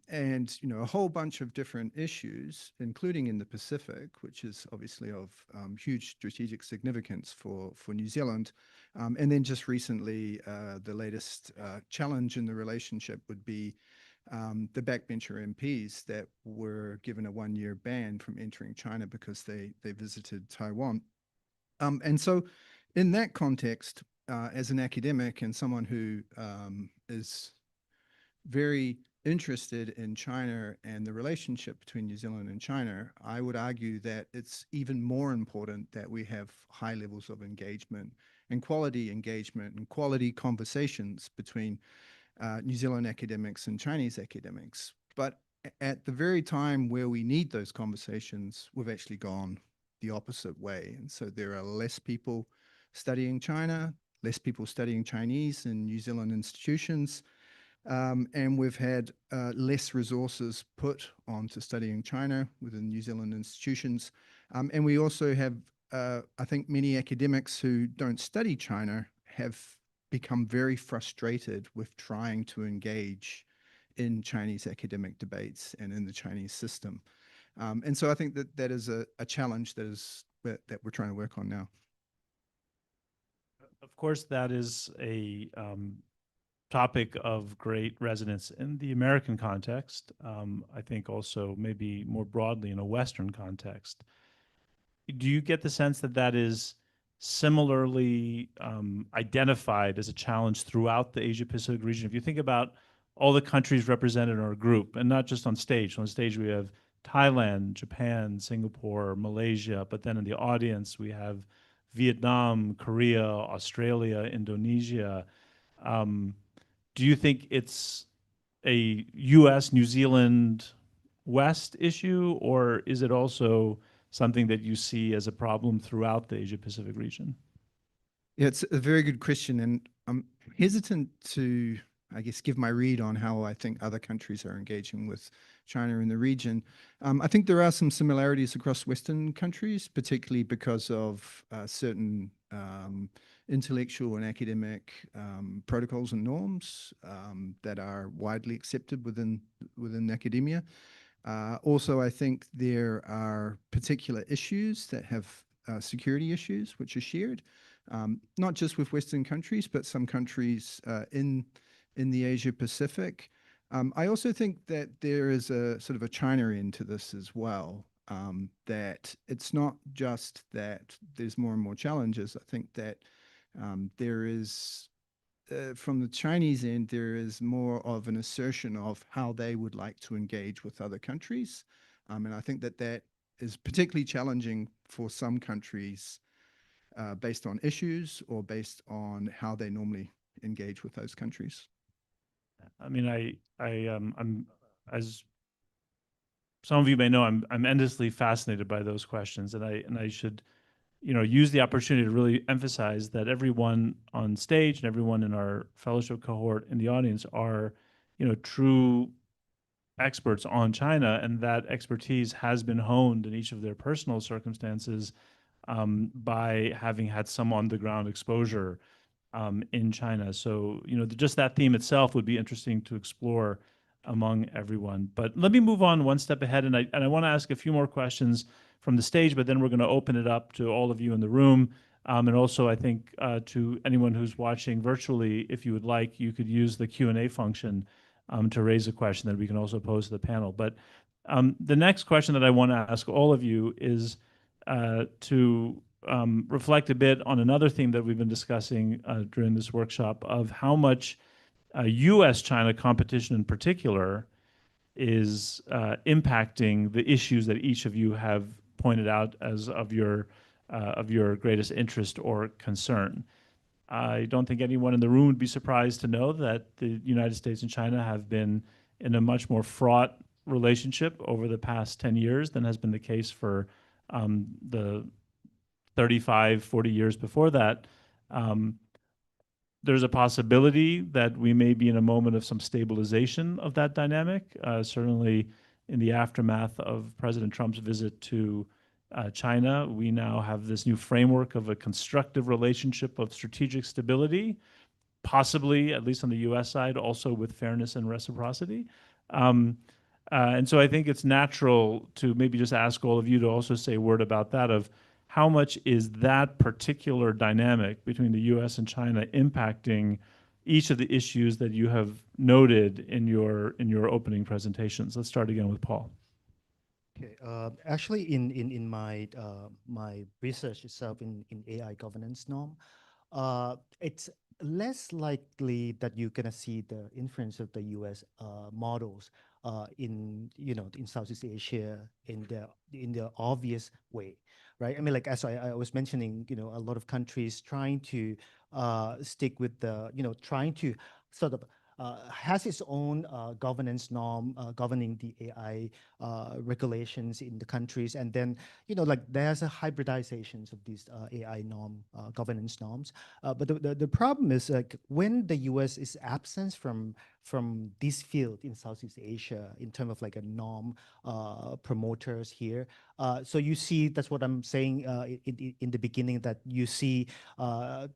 and, you know, a whole bunch of different issues, including in the Pacific, which is obviously of huge strategic significance for New Zealand. And then just recently, the latest challenge in the relationship would be the backbencher MPs that were given a 1-year ban from entering China because they visited Taiwan. And so in that context, as an academic and someone who is very interested in China and the relationship between New Zealand and China, I would argue that it's even more important that we have high levels of engagement and quality conversations between New Zealand academics and Chinese academics. But at the very time where we need those conversations, we've actually gone the opposite way. And so there are less people studying China, less people studying Chinese in New Zealand institutions, and we've had less resources put onto studying China within New Zealand institutions. And we also have, I think, many academics who don't study China have become very frustrated with trying to engage in Chinese academic debates and in the Chinese system. And so I think that that is a challenge that we're trying to work on now. Of course, that is a topic of great resonance in the American context. I think also maybe more broadly in a Western context. Do you get the sense that that is similarly identified as a challenge throughout the Asia-Pacific region? If you think about all the countries represented in our group, and not just on stage. On stage, we have Thailand, Japan, Singapore, Malaysia, but then in the audience, we have Vietnam, Korea, Australia, Indonesia. Do you think it's a US, New Zealand, West issue, or is it also something that you see as a problem throughout the Asia-Pacific region? Yeah, it's a very good question, and I'm hesitant to, I guess, give my read on how I think other countries are engaging with China in the region. I think there are some similarities across Western countries, particularly because of certain intellectual and academic protocols and norms that are widely accepted within academia. Also, I think there are particular issues that have security issues which are shared, not just with Western countries, but some countries in the Asia Pacific. I also think that there is a sort of a China end to this as well, that it's not just that there's more and more challenges. I think that there is, from the Chinese end, there is more of an assertion of how they would like to engage with other countries. And I think that that is particularly challenging for some countries based on issues or based on how they normally engage with those countries. I mean, I'm, as some of you may know, I'm endlessly fascinated by those questions, and I should, you know, use the opportunity to really emphasize that everyone on stage and everyone in our fellowship cohort in the audience are, you know, true experts on China, and that expertise has been honed in each of their personal circumstances by having had some on-the-ground exposure in China. So, you know, just that theme itself would be interesting to explore among everyone. But let me move on one step ahead, and I want to ask a few more questions from the stage, but then we're going to open it up to all of you in the room. And also, I think, to anyone who's watching virtually, if you would like, you could use the Q&A function to raise a question that we can also pose to the panel. But the next question that I want to ask all of you is to reflect a bit on another theme that we've been discussing during this workshop of how much US-China competition in particular is impacting the issues that each of you have pointed out as of your greatest interest or concern. I don't think anyone in the room would be surprised to know that the United States and China have been in a much more fraught relationship over the past 10 years than has been the case for the 35, 40 years before that. There's a possibility that we may be in a moment of some stabilization of that dynamic. Certainly in the aftermath of President Trump's visit to China, we now have this new framework of a constructive relationship of strategic stability, possibly, at least on the US side, also with fairness and reciprocity. And so I think it's natural to maybe just ask all of you to also say a word about that, of how much is that particular dynamic between the US and China impacting each of the issues that you have noted in your opening presentations. Let's start again with Paul. Okay, actually, in my my research itself in AI governance norm, it's less likely that you're gonna see the influence of the U.S. Models in in Southeast Asia in the obvious way, right? I mean, like as I was mentioning, a lot of countries trying to stick with the trying to sort of has its own governance norm governing the AI regulations in the countries, and then like there's a hybridizations of these AI norm governance norms. But the problem is, like, when the U.S. is absent from this field in Southeast Asia in terms of like a norm promoters here. So you see, that's what I'm saying in the beginning, that you see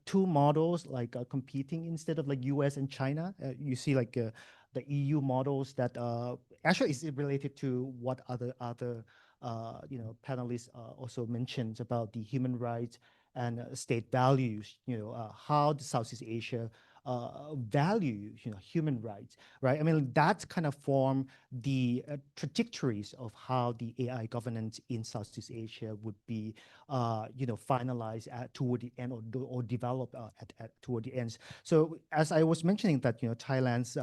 two models like competing instead of like US and China. You see like the EU models that actually is related to what other panelists also mentioned about the human rights and state values. How the Southeast Asia value human rights, right? I mean, that kind of form the trajectories of how the AI governance in Southeast Asia would be finalized toward the end, or develop toward the end. So as I was mentioning that Thailand's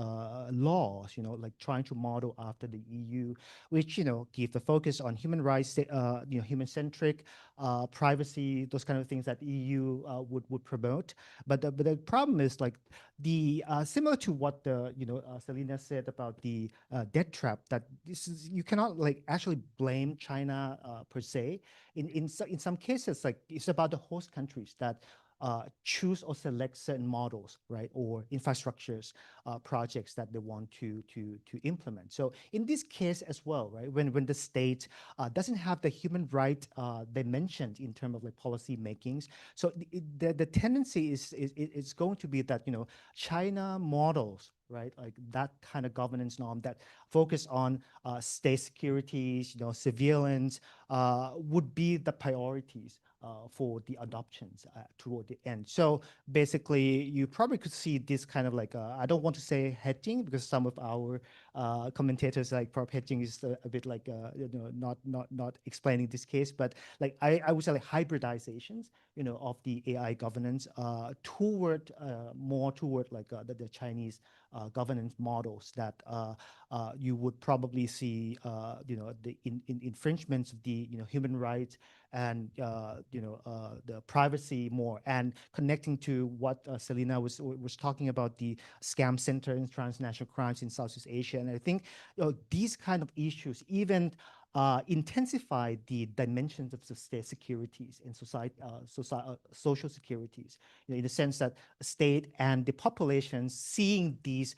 laws like trying to model after the EU, which give the focus on human rights, human centric, privacy, those kind of things that EU would promote. But the problem is, like, the similar to what the Selina said about the debt trap, that this is, you cannot like actually blame China per se. In some cases, like, it's about the host countries that choose or select certain models, right, or infrastructures, projects that they want to implement. So in this case as well, right, when the state doesn't have the human right they mentioned in terms of like policy makings, so the tendency is going to be that China models, right, like that kind of governance norm that focus on state securities, surveillance, would be the priorities for the adoptions toward the end. So basically, you probably could see this kind of like, I don't want to say hedging, because some of our commentators like prop hedging is a bit like, not explaining this case, but like I would say like hybridizations, of the AI governance toward more toward like the Chinese governance models that you would probably see, the infringements of the human rights and the privacy more, and connecting to what Selina was talking about, the scam center and transnational crimes in Southeast Asia. And I think these kind of issues even intensify the dimensions of the state securities and social securities, in the sense that state and the population seeing these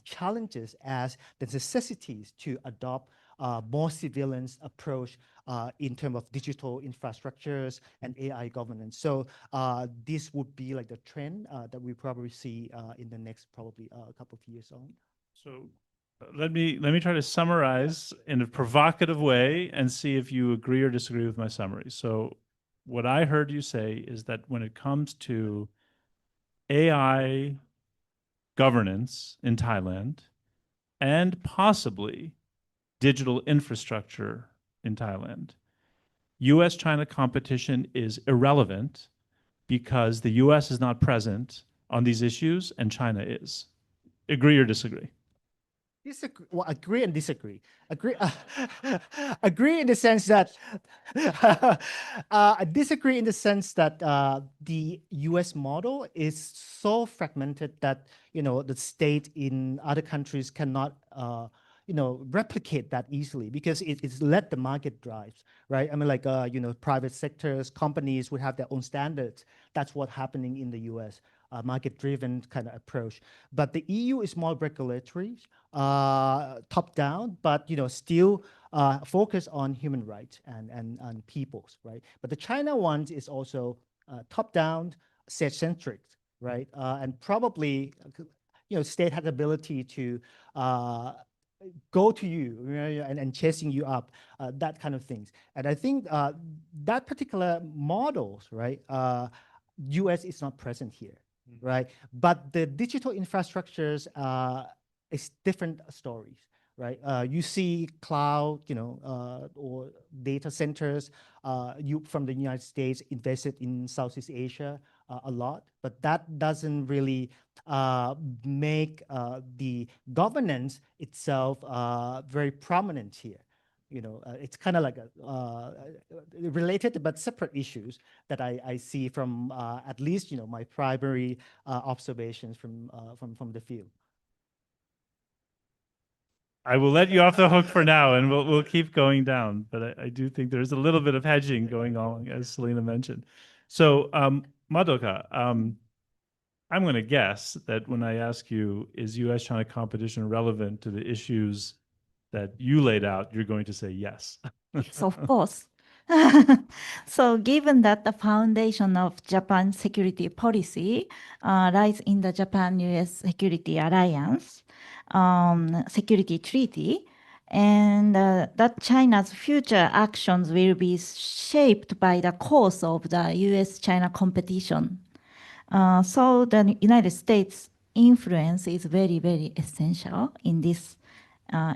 challenges as the necessities to adopt more surveillance approach in terms of digital infrastructures and AI governance. So this would be like the trend that we probably see in the next probably a couple of years on. So let me try to summarize in a provocative way and see if you agree or disagree with my summary. So what I heard you say is that when it comes to AI governance in Thailand and possibly digital infrastructure in Thailand, US-China competition is irrelevant because the US is not present on these issues and China is. Agree or disagree? Disagree, well, agree and disagree. Agree, agree in the sense that I disagree in the sense that the U.S. model is so fragmented that the state in other countries cannot replicate that easily because it's let the market drive, right? I mean, like private sectors, companies would have their own standards. That's what's happening in the U.S. Market-driven kind of approach. But the EU is more regulatory, top-down, but still focus on human rights and peoples, right? But the China one is also top-down, state-centric, right? And probably state had the ability to go to you, and chasing you up, that kind of things. And I think that particular models, right? US is not present here, right? But the digital infrastructures is different stories, right? You see cloud, or data centers, you from the United States invested in Southeast Asia a lot, but that doesn't really make the governance itself very prominent here. It's kind of like related but separate issues that I see from at least my primary observations from the field. I will let you off the hook for now, and we'll keep going down. But I do think there's a little bit of hedging going on, as Selina mentioned. So, Madoka, I'm going to guess that when I ask you, is U.S.-China competition relevant to the issues that you laid out, you're going to say yes. Yes, of course. So given that the foundation of Japan's security policy lies in the Japan-US Security Alliance, security treaty, and that China's future actions will be shaped by the course of the US-China competition. So the United States influence is very, very essential in this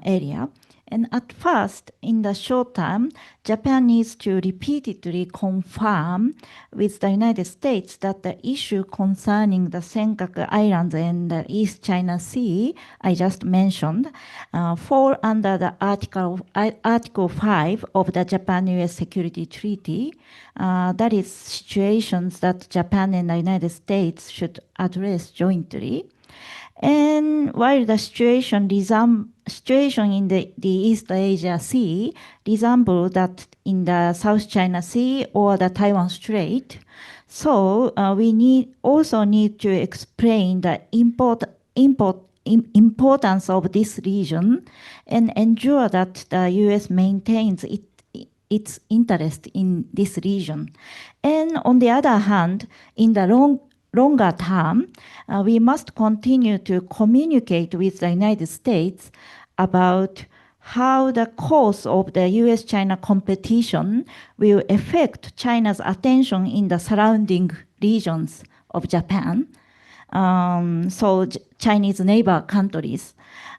area. And at first, in the short term, Japan needs to repeatedly confirm with the United States that the issue concerning the Senkaku Islands and the East China Sea, I just mentioned, fall under the Article 5 of the Japan-US Security Treaty. That is situations that Japan and the United States should address jointly. And while the situation in the East Asia Sea resembles that in the South China Sea or the Taiwan Strait, so we also need to explain the importance of this region and ensure that the U.S. maintains its interest in this region. And on the other hand, in the longer term, we must continue to communicate with the United States about how the course of the US-China competition will affect China's attention in the surrounding regions of Japan, so Chinese neighbor countries.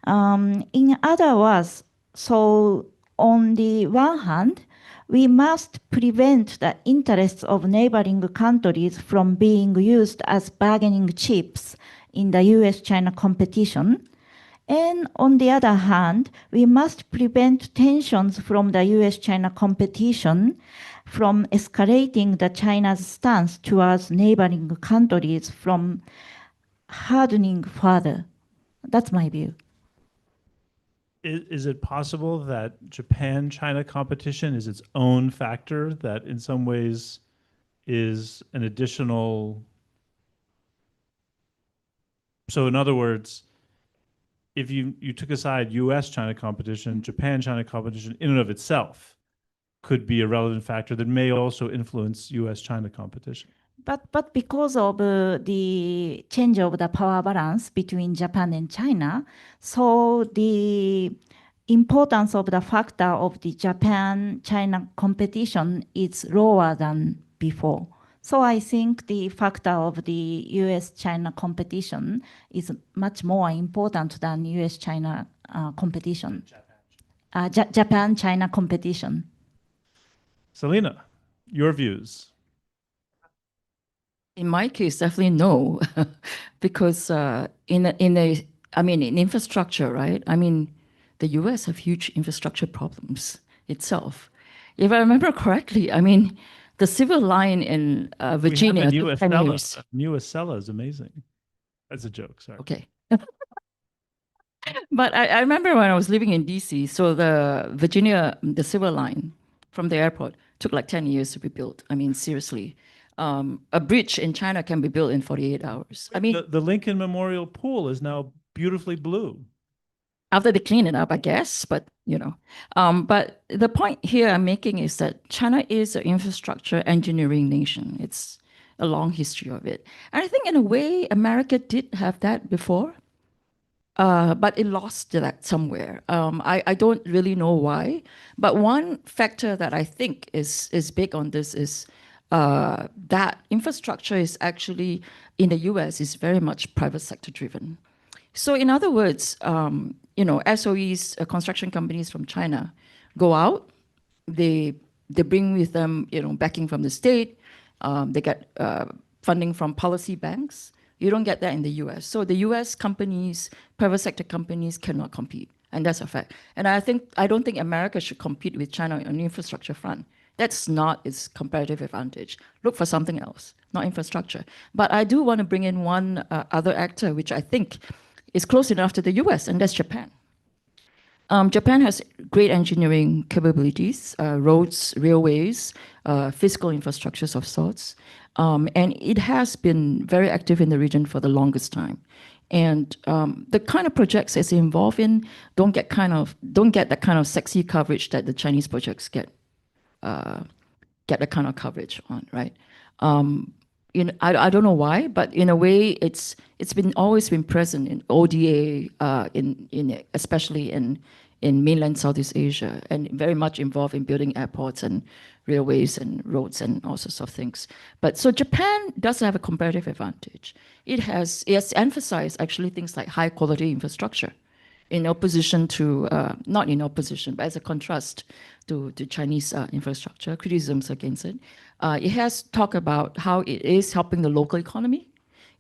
In other words, so on the one hand, we must prevent the interests of neighboring countries from being used as bargaining chips in the US-China competition. And on the other hand, we must prevent tensions from the US-China competition from escalating the China's stance towards neighboring countries from hardening further. That's my view. Is it possible that Japan-China competition is its own factor that in some ways is an additional... So in other words, if you took aside US-China competition, Japan-China competition in and of itself could be a relevant factor that may also influence US-China competition. But because of the change of the power balance between Japan and China, so the importance of the factor of the Japan-China competition is lower than before. So I think the factor of the US-China competition is much more important than US-China competition. Japan-China competition. Selina, your views? In my case, definitely no, because in a I mean, in infrastructure, right? I mean, the US have huge infrastructure problems itself. If I remember correctly, I mean, the civil line in Virginia We took have 10 a new years. Estella. New Estella is amazing. That's a joke, sorry. Okay. But I remember when I was living in DC, so the Virginia, the civil line from the airport took like 10 years to be built. I mean, seriously. A bridge in China can be built in 48 hours. I mean, The Lincoln Memorial Pool is now beautifully blue. after they clean it up, I guess, but you know. But the point here I'm making is that China is an infrastructure engineering nation. It's a long history of it. And I think in a way, America did have that before. But it lost that somewhere. I don't really know why. But one factor that I think is big on this is that infrastructure is actually, in the US, is very much private sector driven. So in other words, SOEs, construction companies from China go out, they bring with them, backing from the state, they get funding from policy banks. You don't get that in the US. So the US companies, private sector companies cannot compete. And that's a fact. And I don't think America should compete with China on the infrastructure front. That's not its comparative advantage. Look for something else, not infrastructure. But I do want to bring in one other actor, which I think is close enough to the US, and that's Japan. Japan has great engineering capabilities, roads, railways, physical infrastructures of sorts. And it has been very active in the region for the longest time. And the kind of projects it's involved in don't get that kind of sexy coverage that the Chinese projects get the kind of coverage on, right? I don't know why, but in a way, it's always been present in ODA, especially in mainland Southeast Asia, and very much involved in building airports and railways and roads and all sorts of things. But so Japan does have a comparative advantage. It has emphasized actually things like high quality infrastructure, in opposition to, not in opposition, but as a contrast to Chinese infrastructure, criticisms against it. It has talked about how it is helping the local economy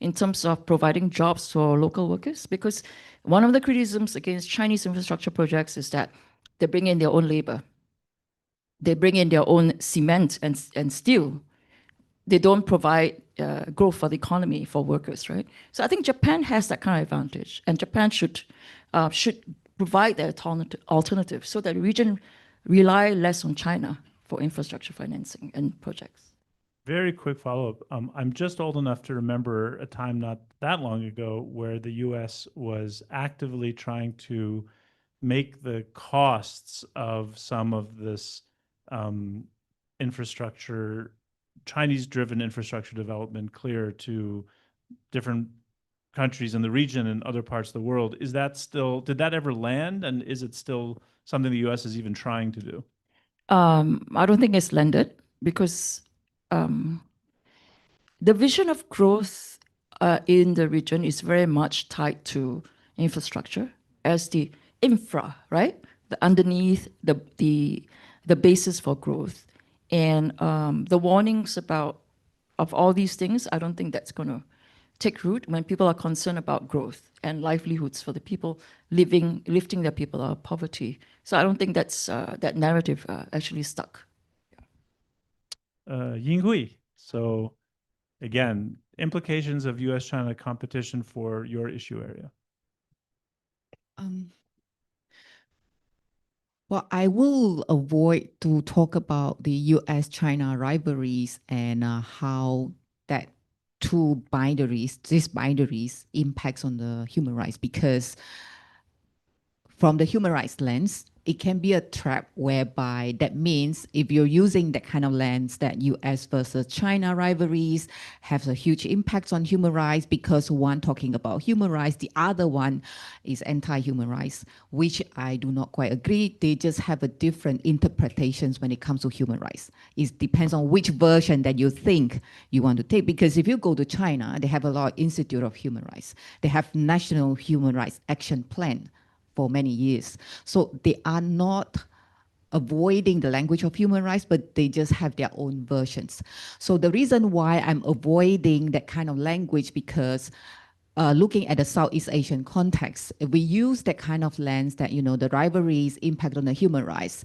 in terms of providing jobs for local workers, because one of the criticisms against Chinese infrastructure projects is that they bring in their own labor. They bring in their own cement and steel. They don't provide growth for the economy for workers, right? So I think Japan has that kind of advantage, and Japan should provide the alternative so that the region rely less on China for infrastructure financing and projects. Very quick follow-up. I'm just old enough to remember a time not that long ago where the US was actively trying to make the costs of some of this infrastructure, Chinese-driven infrastructure development clear to different countries in the region and other parts of the world. Is that still, did that ever land? And is it still something the US is even trying to do? I don't think it's landed, because the vision of growth in the region is very much tied to infrastructure as the infra, right? The underneath, the basis for growth. And the warnings of all these things, I don't think that's going to take root when people are concerned about growth and livelihoods for the people lifting their people out of poverty. So I don't think that's that narrative actually stuck. Ying Hooi. So again, implications of US-China competition for your issue area. Well, I will avoid to talk about the US-China rivalries and how that these binaries impacts on the human rights, because from the human rights lens, it can be a trap whereby that means if you're using that kind of lens, that US versus China rivalries have a huge impact on human rights, because one talking about human rights, the other one is anti-human rights, which I do not quite agree. They just have a different interpretations when it comes to human rights. It depends on which version that you think you want to take, because if you go to China, they have a lot of Institute of Human Rights. They have National Human Rights Action Plan for many years. So they are not avoiding the language of human rights, but they just have their own versions. So the reason why I'm avoiding that kind of language, because looking at the Southeast Asian context, if we use that kind of lens that, the rivalries impact on the human rights,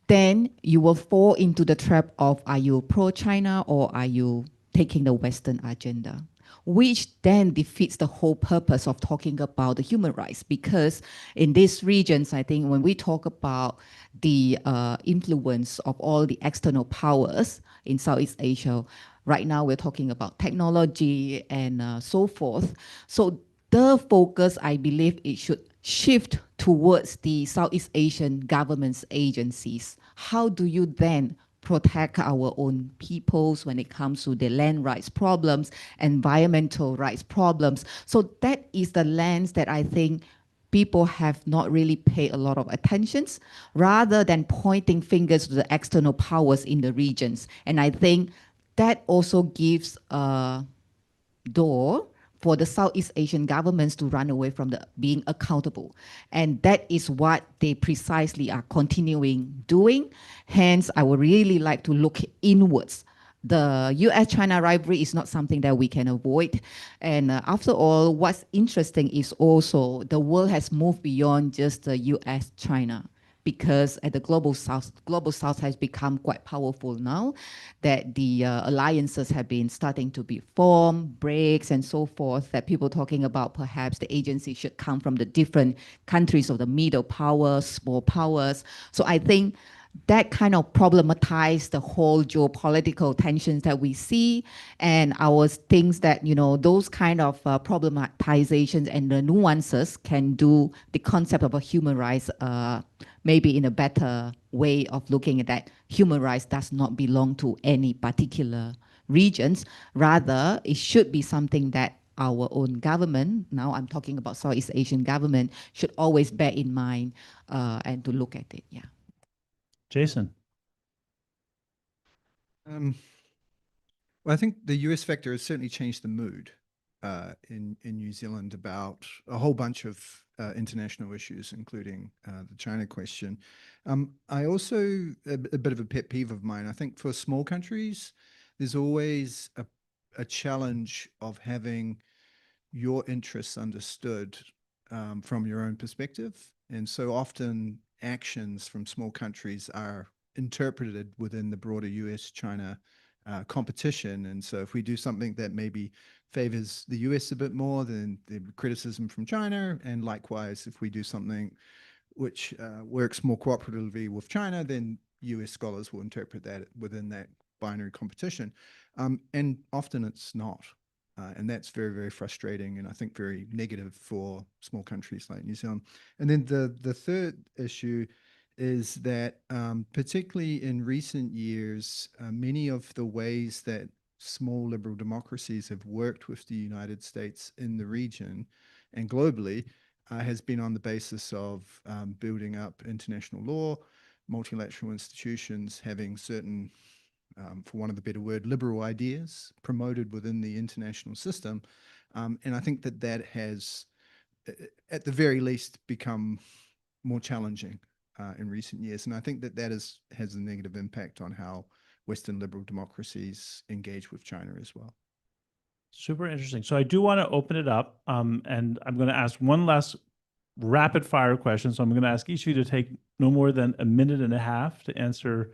then you will fall into the trap of, are you pro-China or are you taking the Western agenda? Which then defeats the whole purpose of talking about the human rights, because in these regions, I think when we talk about the influence of all the external powers in Southeast Asia, right now we're talking about technology and so forth. So the focus, I believe, it should shift towards the Southeast Asian governments agencies. How do you then protect our own peoples when it comes to the land rights problems, environmental rights problems? So that is the lens that I think people have not really paid a lot of attention, rather than pointing fingers to the external powers in the regions. And I think that also gives a door for the Southeast Asian governments to run away from being accountable. And that is what they precisely are continuing doing. Hence, I would really like to look inwards. The US-China rivalry is not something that we can avoid. And after all, what's interesting is also the world has moved beyond just the US-China, because at the global south has become quite powerful now, that the alliances have been starting to be formed, BRICS and so forth, that people talking about perhaps the agency should come from the different countries of the middle powers, small powers. So I think that kind of problematized the whole geopolitical tensions that we see, and our things that, those kind of problematizations and the nuances can do the concept of a human rights maybe in a better way of looking at that. Human rights does not belong to any particular regions. Rather, it should be something that our own government, now I'm talking about Southeast Asian government, should always bear in mind and to look at it. Yeah. Jason. Well, I think the US factor has certainly changed the mood in New Zealand about a whole bunch of international issues, including the China question. I also, a bit of a pet peeve of mine, I think for small countries, there's always a challenge of having your interests understood from your own perspective. And so often actions from small countries are interpreted within the broader US-China competition. And so if we do something that maybe favors the US a bit more, then the criticism from China. And likewise, if we do something which works more cooperatively with China, then US scholars will interpret that within that binary competition. And often it's not. And that's very, very frustrating, and I think very negative for small countries like New Zealand. And then the third issue is that particularly in recent years, many of the ways that small liberal democracies have worked with the United States in the region and globally has been on the basis of building up international law, multilateral institutions, having certain, for want of a better word, liberal ideas promoted within the international system. And I think that has, at the very least, become more challenging in recent years. And I think that has a negative impact on how Western liberal democracies engage with China as well. Super interesting. So I do want to open it up, and I'm going to ask one last rapid fire question. So I'm going to ask each of you to take no more than a minute and a half to answer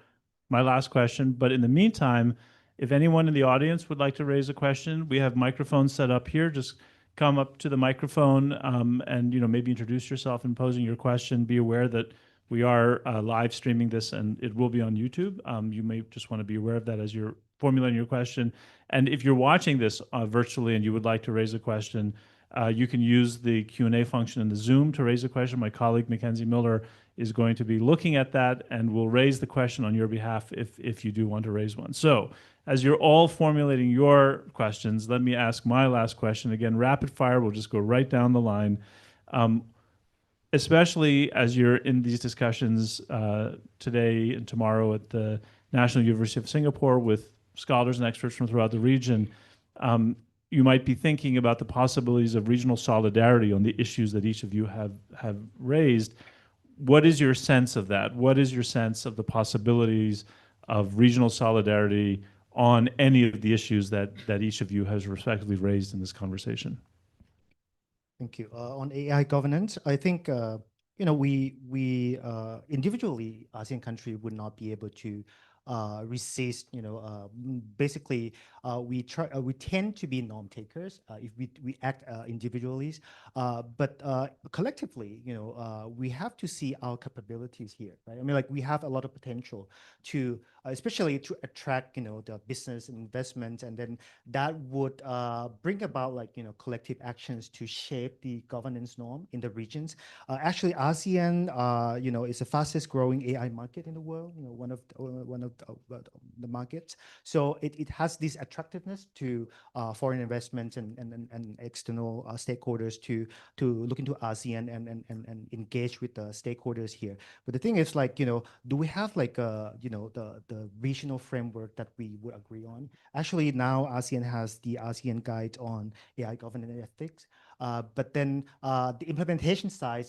my last question. But in the meantime, if anyone in the audience would like to raise a question, we have microphones set up here. Just come up to the microphone and maybe introduce yourself in posing your question. Be aware that we are live streaming this and it will be on YouTube. You may just want to be aware of that as you're formulating your question. And if you're watching this virtually and you would like to raise a question, you can use the Q&A function in the Zoom to raise a question. My colleague, Mackenzie Miller, is going to be looking at that and will raise the question on your behalf if you do want to raise one. So as you're all formulating your questions, let me ask my last question. Again, rapid fire, we'll just go right down the line. Especially as you're in these discussions today and tomorrow at the National University of Singapore with scholars and experts from throughout the region, you might be thinking about the possibilities of regional solidarity on the issues that each of you have raised. What is your sense of that? What is your sense of the possibilities of regional solidarity on any of the issues that each of you has respectively raised in this conversation? Thank you. On AI governance, I think we individually, ASEAN country would not be able to resist. Basically, we tend to be norm takers if we act individually, but collectively, we have to see our capabilities here, right? I mean, like we have a lot of potential to, especially to attract, the business investment, and then that would bring about collective actions to shape the governance norm in the regions. Actually, ASEAN, is the fastest growing AI market in the world. One of the markets. So it has this attractiveness to foreign investments and external stakeholders to look into ASEAN and engage with the stakeholders here. But the thing is, do we have the regional framework that we would agree on? Actually, now ASEAN has the ASEAN Guide on AI governance and ethics. But then the implementation side,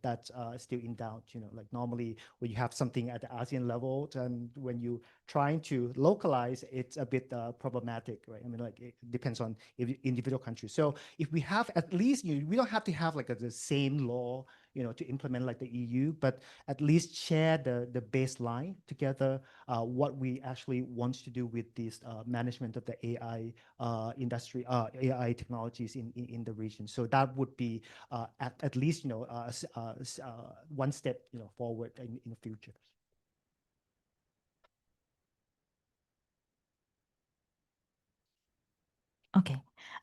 that's still in doubt. Like normally when you have something at the ASEAN level, and when you trying to localize, it's a bit problematic, right? I mean, like it depends on individual countries. So if we have at least, we don't have to have the same law, to implement like the EU, but at least share the baseline together, what we actually want to do with this management of the AI industry, AI technologies in the region. So that would be at least, one step, forward in the future. Okay.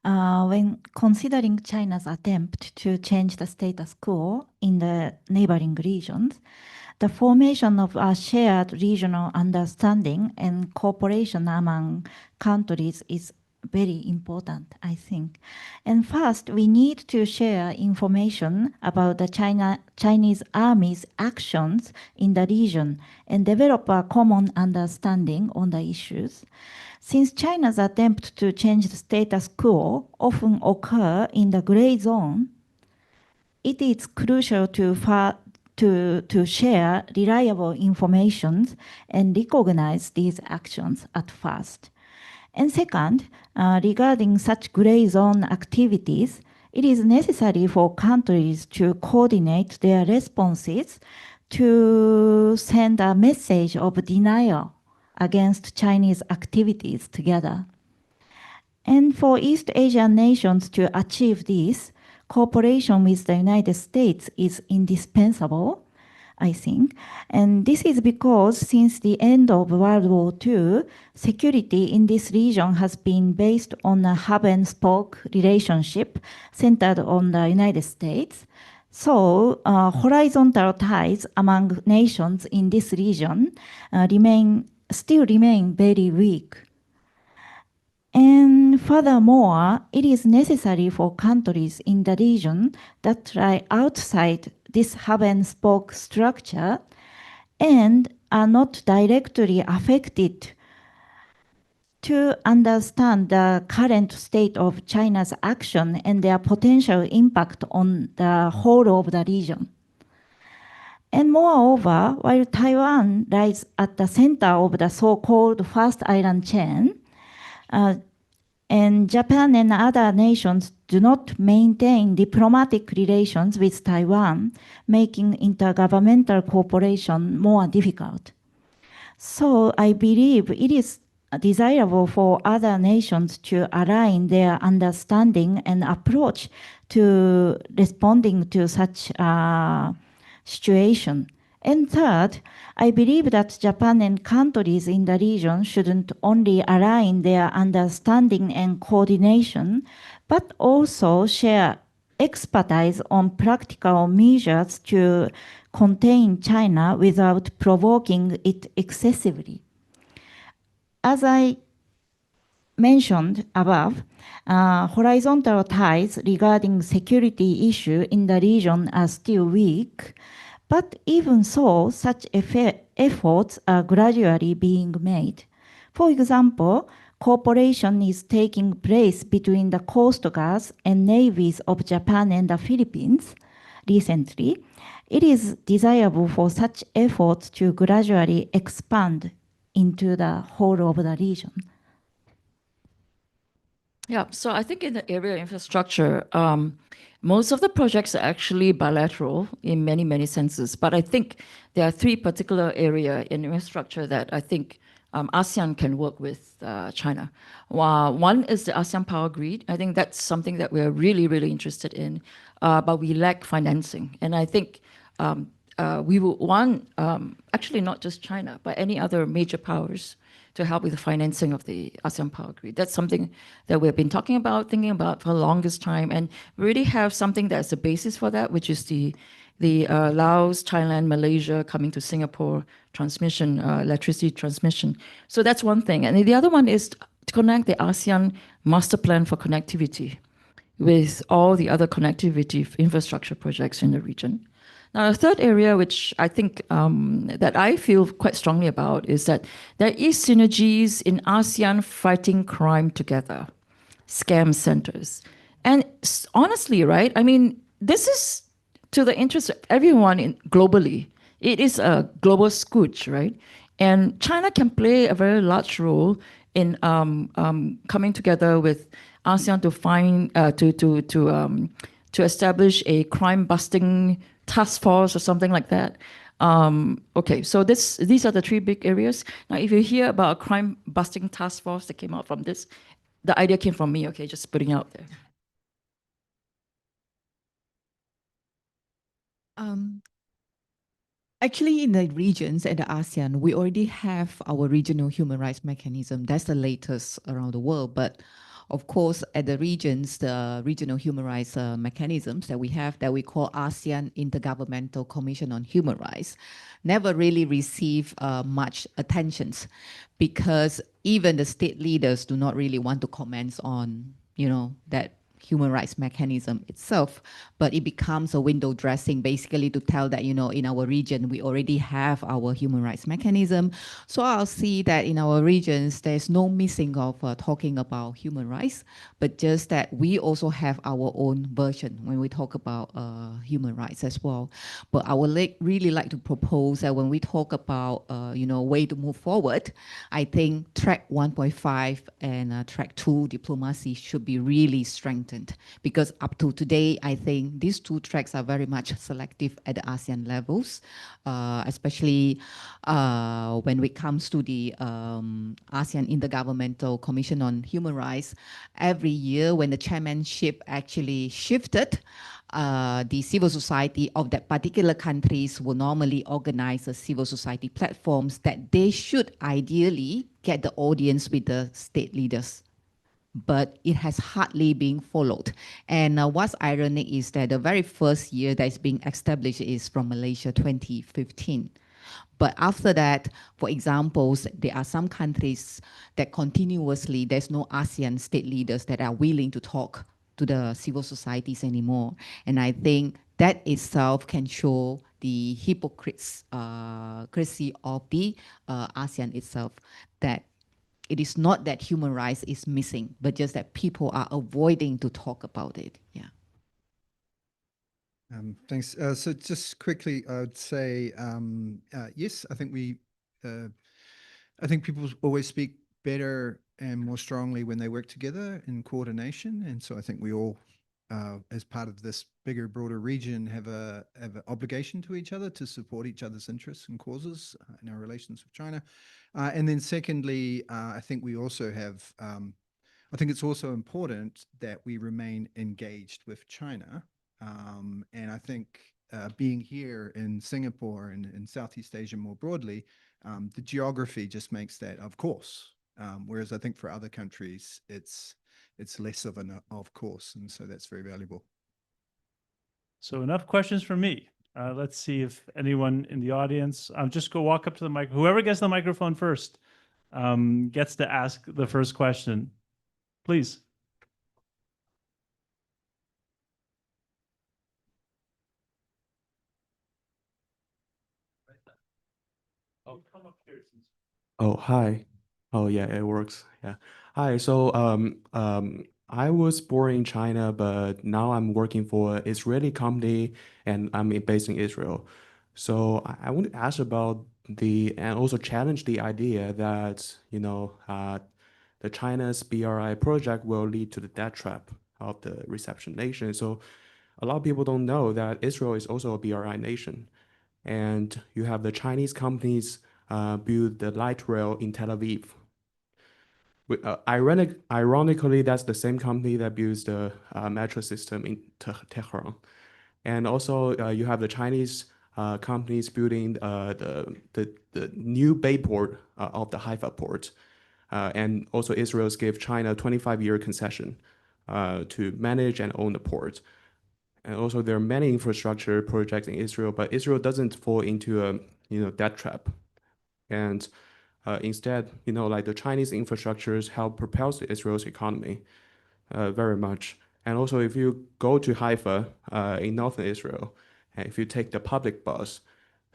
When considering China's attempt to change the status quo in the neighboring regions, the formation of a shared regional understanding and cooperation among countries is very important, I think. And first, we need to share information about the Chinese army's actions in the region and develop a common understanding on the issues. Since China's attempt to change the status quo often occur in the gray zone, it is crucial to share reliable information and recognize these actions at first. And second, regarding such gray zone activities, it is necessary for countries to coordinate their responses to send a message of denial against Chinese activities together. And for East Asian nations to achieve this, cooperation with the United States is indispensable, I think. And this is because since the end of World War II, security in this region has been based on a hub and spoke relationship centered on the United States. So horizontal ties among nations in this region still remain very weak. And furthermore, it is necessary for countries in the region that lie outside this hub and spoke structure and are not directly affected to understand the current state of China's action and their potential impact on the whole of the region. And moreover, while Taiwan lies at the center of the so-called First Island chain, and Japan and other nations do not maintain diplomatic relations with Taiwan, making intergovernmental cooperation more difficult. So I believe it is desirable for other nations to align their understanding and approach to responding to such a situation. And third, I believe that Japan and countries in the region shouldn't only align their understanding and coordination, but also share expertise on practical measures to contain China without provoking it excessively. As I mentioned above, horizontal ties regarding security issue in the region are still weak. But even so, such efforts are gradually being made. For example, cooperation is taking place between the Coast Guards and navies of Japan and the Philippines recently. It is desirable for such efforts to gradually expand into the whole of the region. Yeah, so I think in the area of infrastructure, Most of the projects are actually bilateral in many, many senses, but I think there are three particular areas in infrastructure that I think ASEAN can work with China. One is the ASEAN power grid. I think that's something that we're really, really interested in, but we lack financing. And I think we will want, actually not just China, but any other major powers to help with the financing of the ASEAN power grid. That's something that we've been talking about, thinking about for the longest time, and we really have something that's a basis for that, which is the Laos, Thailand, Malaysia coming to Singapore transmission, electricity transmission. So that's one thing. And the other one is to connect the ASEAN master plan for connectivity with all the other connectivity infrastructure projects in the region. Now, a third area, which I think that I feel quite strongly about, is that there is synergies in ASEAN fighting crime together, scam centers. And honestly, right, I mean, this is to the interest of everyone globally. It is a global scooch, right? And China can play a very large role in coming together with ASEAN to find to establish a crime-busting task force or something like that. Okay, so these are the three big areas. Now, if you hear about a crime-busting task force that came out from this, the idea came from me. Okay, just putting it out there. Actually, in the regions and the ASEAN, we already have our regional human rights mechanism. That's the latest around the world. But of course, at the regions, the regional human rights mechanisms that we have that we call ASEAN Intergovernmental Commission on Human Rights never really receive much attention because even the state leaders do not really want to comment on, that human rights mechanism itself, but it becomes a window dressing basically to tell that, in our region, we already have our human rights mechanism. So I'll see that in our regions, there's no missing of talking about human rights, but just that we also have our own version when we talk about human rights as well. But I would really like to propose that when we talk about, way to move forward, I think track 1.5 and track 2 diplomacy should be really strengthened. Because up to today, I think these two tracks are very much selective at the ASEAN levels, especially when it comes to the ASEAN Intergovernmental Commission on Human Rights. Every year when the chairmanship actually shifted, the civil society of that particular countries will normally organize a civil society platforms that they should ideally get the audience with the state leaders, but it has hardly been followed. And what's ironic is that the very first year that is being established is from Malaysia, 2015. But after that, for example, there are some countries that continuously, there's no ASEAN state leaders that are willing to talk to the civil societies anymore. And I think that itself can show the hypocrisy of the ASEAN itself, that it is not that human rights is missing, but just that people are avoiding to talk about it. Yeah. Thanks. So just quickly, I would say, yes, I think I think people always speak better and more strongly when they work together in coordination. And so I think we all, as part of this bigger, broader region, have an obligation to each other to support each other's interests and causes in our relations with China. And then secondly, I think we also have, I think it's also important that we remain engaged with China. And I think being here in Singapore and in Southeast Asia more broadly, the geography just makes that of course. Whereas I think for other countries, it's less of an of course. And so that's very valuable. So enough questions from me. Let's see if anyone in the audience, just go walk up to the mic. Whoever gets the microphone first gets to ask the first question. Please. Oh, come up here. Oh, hi. Oh, yeah, it works. Yeah. Hi. So, I was born in China, but now I'm working for an Israeli company and I'm based in Israel. So I want to ask about and also challenge the idea that, the China's BRI project will lead to the death trap of the reception nation. So a lot of people don't know that Israel is also a BRI nation. And you have the Chinese companies build the light rail in Tel Aviv. Ironically, that's the same company that builds the metro system in Tehran. And also, you have the Chinese companies building the new bay port of the Haifa port. And also, Israel's give China a 25-year concession to manage and own the port. And also, there are many infrastructure projects in Israel, but Israel doesn't fall into a debt trap. And instead, like the Chinese infrastructures help propel Israel's economy very much. And also, if you go to Haifa in northern Israel, and if you take the public bus,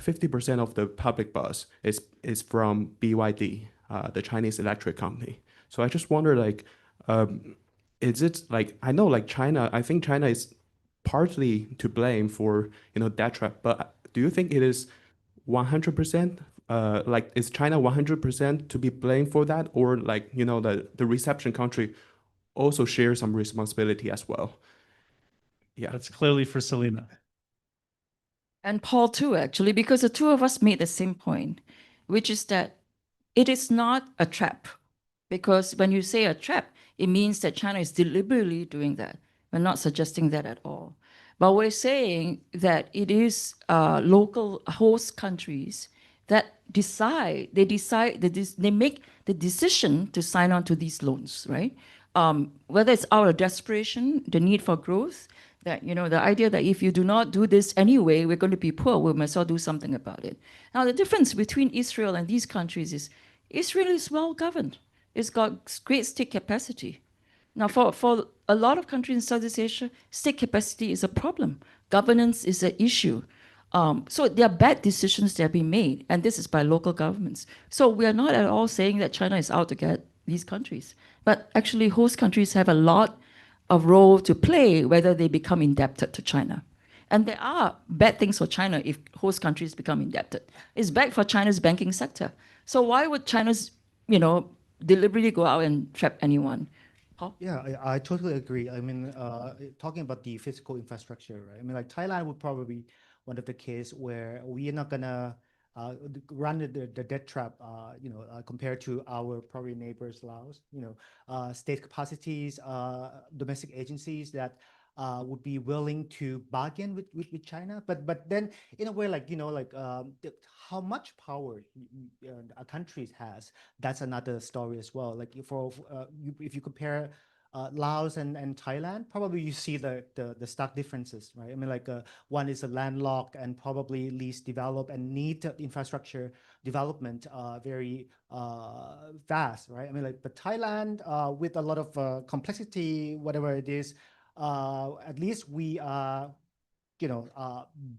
50% of the public bus is from BYD, the Chinese electric company. So I just wonder, like, is it like, I know like China, I think China is partly to blame for debt trap, but do you think it is 100%? Like, is China 100% to be blamed for that, or like the reception country also share some responsibility as well? Yeah, That's clearly for Selina. And Paul too, actually, because the two of us made the same point, which is that it is not a trap. Because when you say a trap, it means that China is deliberately doing that. We're not suggesting that at all. But we're saying that it is local host countries that they make the decision to sign on to these loans, right? Whether it's out of desperation, the need for growth, that the idea that if you do not do this anyway, we're going to be poor, we must all do something about it. Now, the difference between Israel and these countries is Israel is well governed. It's got great state capacity. Now, for a lot of countries in Southeast Asia, state capacity is a problem. Governance is an issue. So there are bad decisions that are being made, and this is by local governments. So we are not at all saying that China is out to get these countries. But actually, host countries have a lot of role to play whether they become indebted to China. And there are bad things for China if host countries become indebted. It's bad for China's banking sector. So why would China's, deliberately go out and trap anyone? Paul? Yeah, I totally agree. I mean, talking about the physical infrastructure, right? I mean, like Thailand would probably be one of the case where we are not gonna run the debt trap, compared to our probably neighbors, Laos. State capacities, domestic agencies that would be willing to bargain with China, but then in a way, how much power a country has, that's another story as well. Like if you compare Laos and Thailand, probably you see the stark differences, right? I mean, one is a landlocked and probably least developed and need infrastructure development very fast, right? I mean, but Thailand with a lot of complexity, whatever it is, at least we are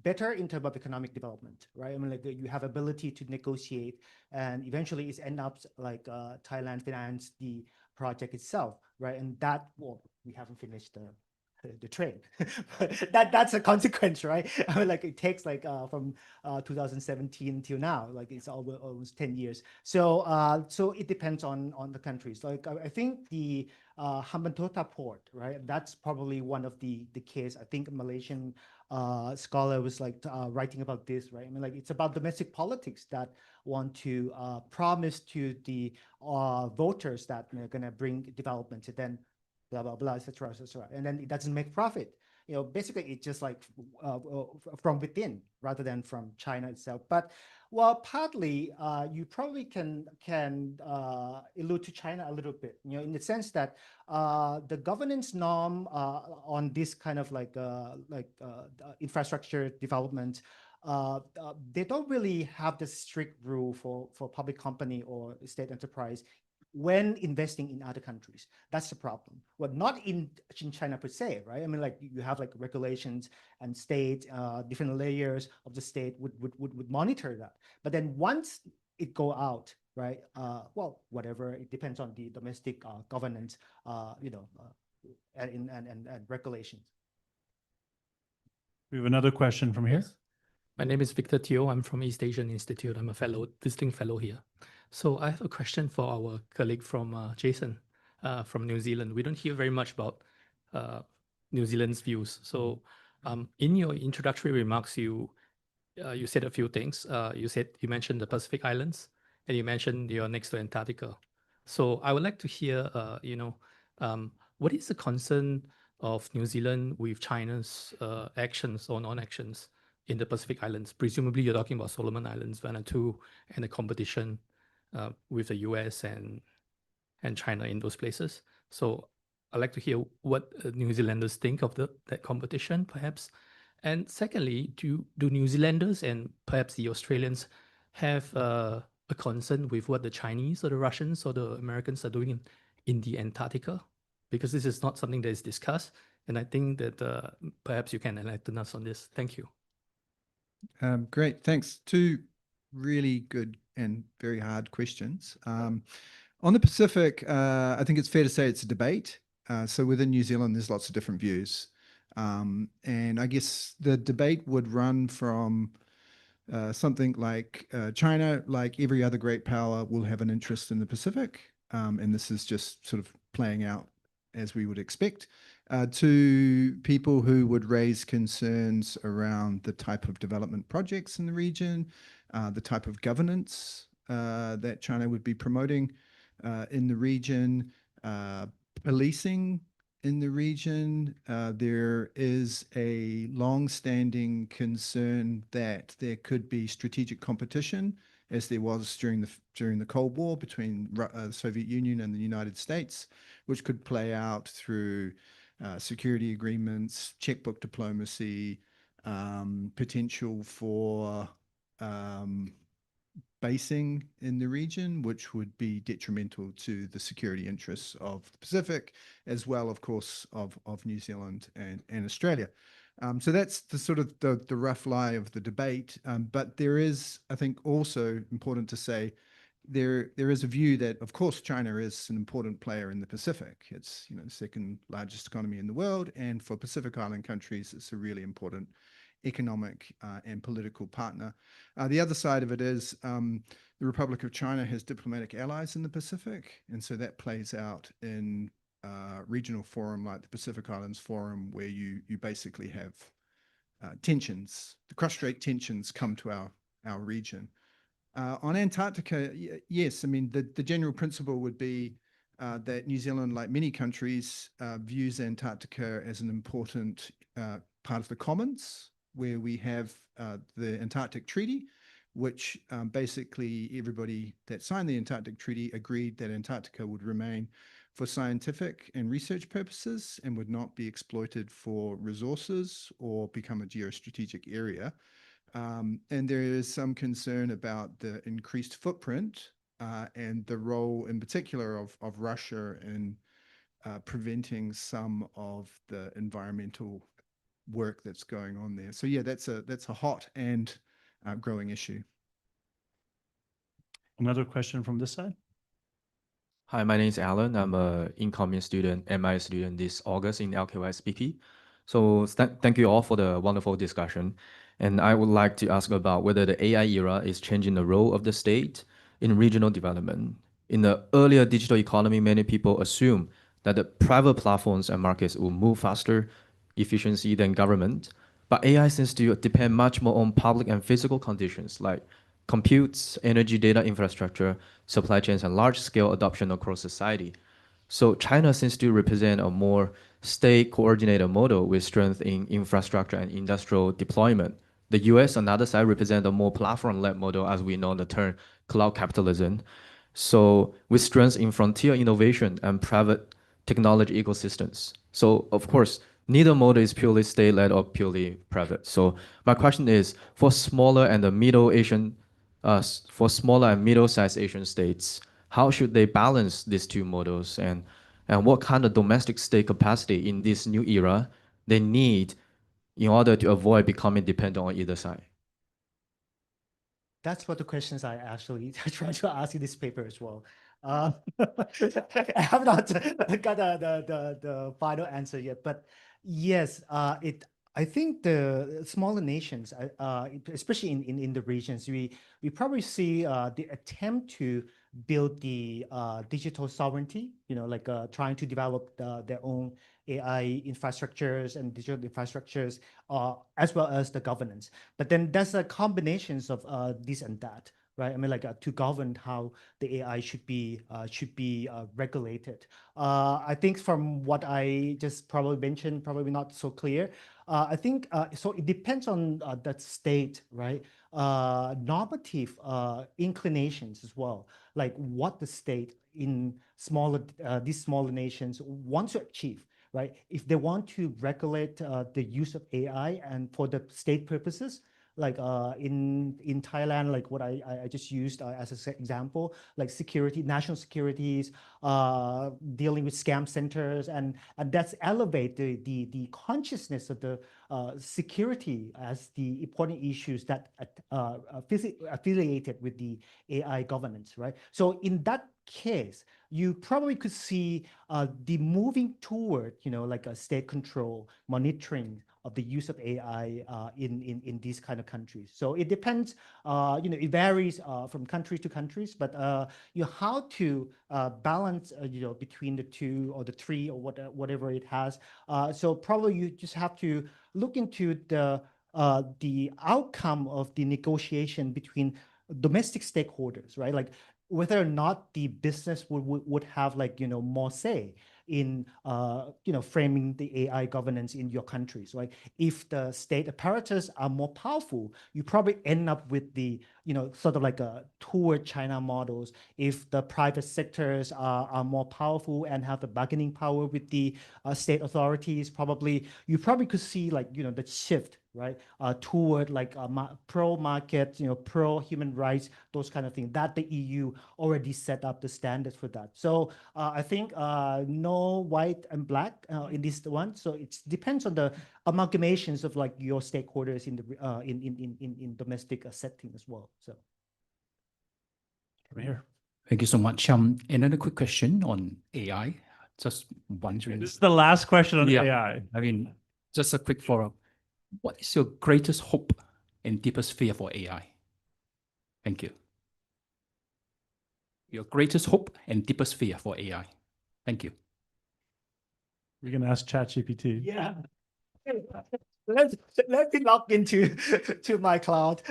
better in terms of economic development, right? I mean, you have ability to negotiate, and eventually it ends up like Thailand finance the project itself, right? And that, well, we haven't finished the train, but that's a consequence, right? I mean, it takes from 2017 till now, it's almost 10 years. So so it depends on the countries. I think the Hambantota port, right? That's probably one of the case. I think a Malaysian scholar was writing about this, right? I mean, it's about domestic politics that want to promise to the voters that they're going to bring development, and then blah blah blah, etc., and then it doesn't make profit. Basically it's just from within rather than from China itself. But well, partly you probably can allude to China a little bit, in the sense that the governance norm on this kind of infrastructure development, they don't really have the strict rule for public company or state enterprise when investing in other countries. That's the problem. Well, not in China per se, right? I mean, you have regulations and state, different layers of the state would monitor that. But then once it go out, right? Well, whatever, it depends on the domestic governance, and regulations. We have another question from here. My name is Victor Teo. I'm from East Asian Institute. I'm a visiting fellow here. So I have a question for our colleague from Jason from New Zealand. We don't hear very much about New Zealand's views. So In your introductory remarks, you said a few things. You mentioned the Pacific Islands, and you mentioned you're next to Antarctica. So I would like to hear, what is the concern of New Zealand with China's actions or non-actions in the Pacific Islands? Presumably, you're talking about Solomon Islands, Vanuatu, and the competition with the US and China in those places. So I'd like to hear what New Zealanders think of that competition, perhaps. And secondly, do New Zealanders and perhaps the Australians have a concern with what the Chinese or the Russians or the Americans are doing in the Antarctica? Because this is not something that is discussed. And I think that perhaps you can enlighten us on this. Thank you. Great, thanks. Two really good and very hard questions. On the Pacific, I think it's fair to say it's a debate. So within New Zealand, there's lots of different views. And I guess the debate would run from something like China, like every other great power, will have an interest in the Pacific. And this is just sort of playing out as we would expect, to people who would raise concerns around the type of development projects in the region, the type of governance that China would be promoting in the region, policing in the region. There is a long-standing concern that there could be strategic competition, as there was during the Cold War between the Soviet Union and the United States, which could play out through security agreements, checkbook diplomacy, potential for basing in the region, which would be detrimental to the security interests of the Pacific, as well, of course, of New Zealand and Australia. So that's the sort of the rough lie of the debate. But there is, I think, also important to say, there is a view that, of course, China is an important player in the Pacific. It's the second largest economy in the world, and for Pacific Island countries, it's a really important economic and political partner. The other side of it is the Republic of China has diplomatic allies in the Pacific, and so that plays out in regional forum like the Pacific Islands Forum, where you basically have tensions, the cross-strait tensions come to our region. On Antarctica, yes, I mean, the general principle would be that New Zealand, like many countries, views Antarctica as an important part of the commons, where we have the Antarctic Treaty, which basically everybody that signed the Antarctic Treaty agreed that Antarctica would remain for scientific and research purposes and would not be exploited for resources or become a geostrategic area. And there is some concern about the increased footprint and the role in particular of Russia in preventing some of the environmental work that's going on there. So yeah, that's a hot and growing issue. Another question from this side. Hi, my name is Alan. I'm an incoming student, MI student this August in LKYSBP. So thank you all for the wonderful discussion. And I would like to ask about whether the AI era is changing the role of the state in regional development. In the earlier digital economy, many people assume that the private platforms and markets will move faster, efficiency than government. But AI seems to depend much more on public and physical conditions like compute, energy data infrastructure, supply chains, and large-scale adoption across society. So China seems to represent a more state-coordinated model with strength in infrastructure and industrial deployment. The US, on the other side, represent a more platform-led model, as we know the term cloud capitalism. So with strength in frontier innovation and private technology ecosystems. So of course, neither model is purely state-led or purely private. So my question is, for smaller and middle-sized Asian states, how should they balance these two models, and what kind of domestic state capacity in this new era they need in order to avoid becoming dependent on either side? That's what the questions I actually tried to ask in this paper as well. I have not got the final answer yet, but yes, I think the smaller nations, especially in the regions, we probably see the attempt to build the digital sovereignty, like trying to develop their own AI infrastructures and digital infrastructures, as well as the governance. But then there's a combinations of this and that, right? I mean, like to govern how the AI should be regulated. I think from what I just probably mentioned, probably not so clear. I think so. It depends on that state, right? Normative inclinations as well, like what the state in smaller these smaller nations want to achieve, right? If they want to regulate the use of AI and for the state purposes, like in Thailand, like what I just used as an example, like security, national securities, dealing with scam centers, and that's elevate the consciousness of the security as the important issues that affiliated with the AI governance, right? So in that case, you probably could see the moving toward, like a state control, monitoring of the use of AI in these kind of countries. So it depends, it varies from country to countries, but how to balance, between the two or the three or whatever it has. So probably you just have to look into the outcome of the negotiation between domestic stakeholders, right? Like whether or not the business would have like, more say in, framing the AI governance in your countries, right? If the state apparatus are more powerful, you probably end up with the, sort of like a toward China models. If the private sectors are more powerful and have the bargaining power with the state authorities, you probably could see like, the shift, right? Toward like pro-market, pro-human rights, those kind of things that the EU already set up the standards for that. So I think no white and black in this one. So it depends on the amalgamations of like your stakeholders in the in domestic setting as well. So Over here. Thank you so much. Another quick question on AI. Just wondering. This is the last question on Yeah. AI. I mean, just a quick follow-up. What is your greatest hope and deepest fear for AI? Thank you. Your greatest hope and deepest fear for AI. Thank you. We're gonna ask ChatGPT. yeah. Let me log into to my cloud.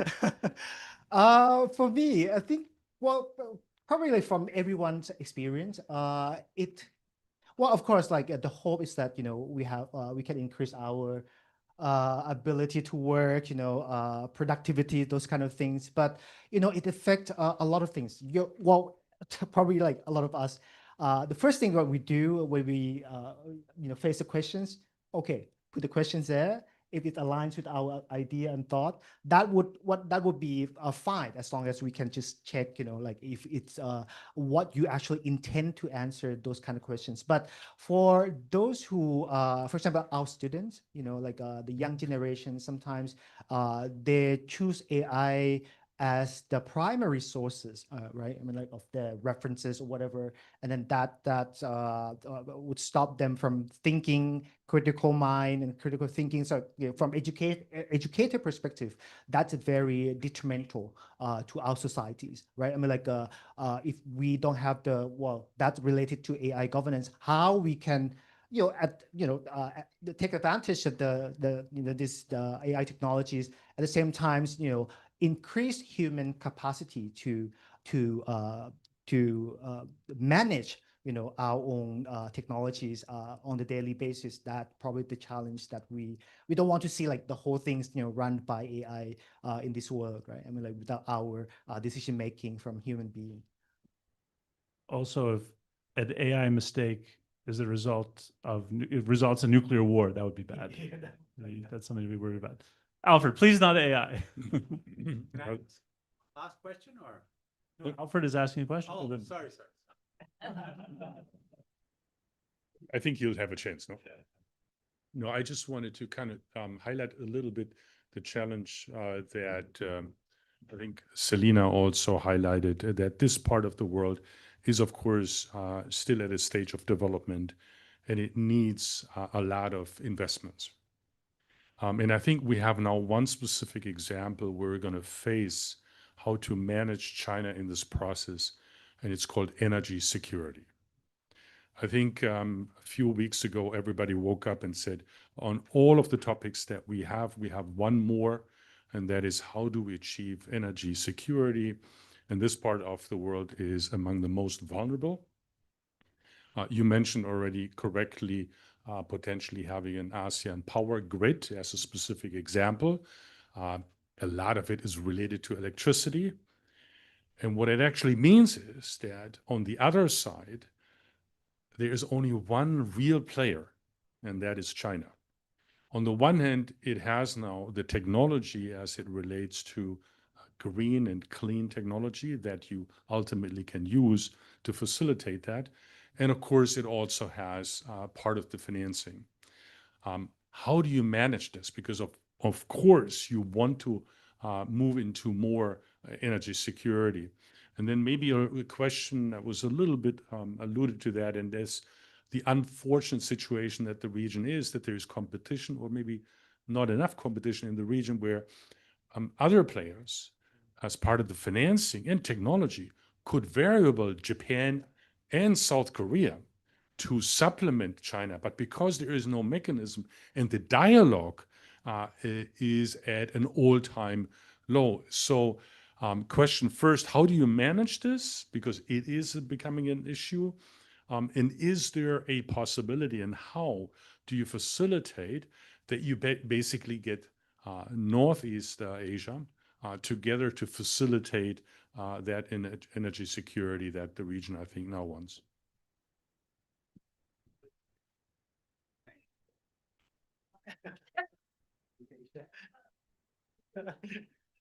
For me, I think, well, probably like from everyone's experience, well, of course, like the hope is that, we can increase our ability to work, productivity, those kind of things. But, it affects a lot of things. Probably like a lot of us, the first thing that we do when we, face the questions, okay, put the questions there. If it aligns with our idea and thought, that would be fine, as long as we can just check, like if it's what you actually intend to answer those kind of questions. But for those who, for example, our students, like the young generation, sometimes they choose AI as the primary sources, right? I mean, like of the references or whatever, and then that would stop them from thinking, critical mind and critical thinking. So from educator perspective, that's very detrimental to our societies, right? I mean, like if we don't have that's related to AI governance, how we can take advantage of the AI technologies at the same time, increase human capacity to manage our own technologies on the daily basis. That probably the challenge that we don't want to see, like the whole things run by AI in this world, right? I mean, like without our decision making from human being. Also, if an AI mistake is a result of it results in nuclear war, that would be bad. That's something to be worried about. Alfred, please not AI. Last question or? No, Alfred is asking a question. Oh, sorry. I think you'll have a chance, no? No, I just wanted to kind of highlight a little bit the challenge that I think Selina also highlighted, that this part of the world is, of course, still at a stage of development, and it needs a lot of investments. And I think we have now one specific example where we're going to face how to manage China in this process, and it's called energy security. I think a few weeks ago, everybody woke up and said, on all of the topics that we have one more, and that is how do we achieve energy security? And this part of the world is among the most vulnerable. You mentioned already correctly, potentially having an ASEAN power grid as a specific example. A lot of it is related to electricity. And what it actually means is that on the other side, there is only one real player, and that is China. On the one hand, it has now the technology as it relates to green and clean technology that you ultimately can use to facilitate that. And of course, it also has part of the financing. How do you manage this? Because of course, you want to move into more energy security. And then maybe a question that was a little bit alluded to that, and there's the unfortunate situation that the region is that there is competition, or maybe not enough competition in the region, where other players, as part of the financing and technology, could variable Japan and South Korea to supplement China. But because there is no mechanism and the dialogue is at an all-time low. So question first, how do you manage this? Because it is becoming an issue. And is there a possibility, and how do you facilitate that you basically get Northeast Asia together to facilitate that energy security that the region, I think, now wants?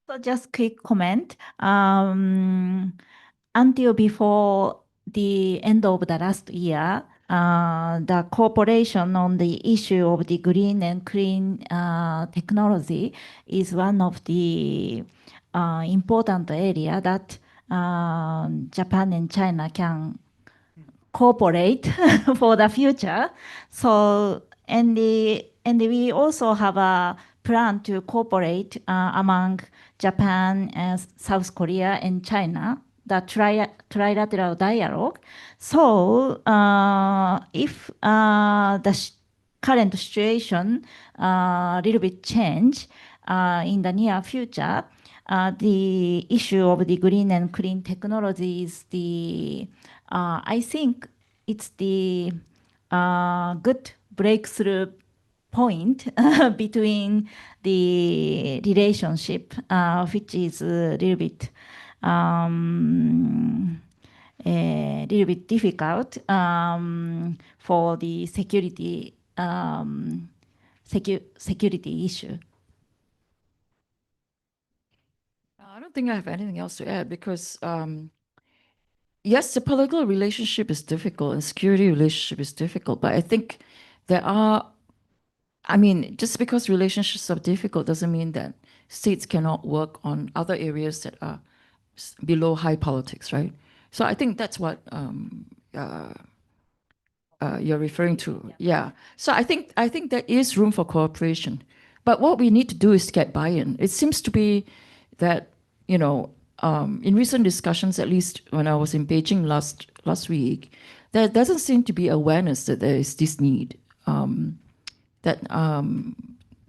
So just quick comment. Until before the end of the last year, the cooperation on the issue of the green and clean technology is one of the important area that Japan and China can cooperate for the future. So, and we also have a plan to cooperate among Japan, South Korea, and China, the trilateral dialogue. So, if the current situation a little bit change in the near future, the issue of the green and clean technology is the I think it's the good breakthrough point between the relationship, which is a little bit difficult for the security security issue. I don't think I have anything else to add because yes, the political relationship is difficult and security relationship is difficult, but I think there are, I mean, just because relationships are difficult doesn't mean that states cannot work on other areas that are below high politics, right? So I think that's what you're referring to. Yeah. So I think there is room for cooperation, but what we need to do is get buy-in. It seems to be that, you know, in recent discussions, at least when I was in Beijing last week, there doesn't seem to be awareness that there is this need, that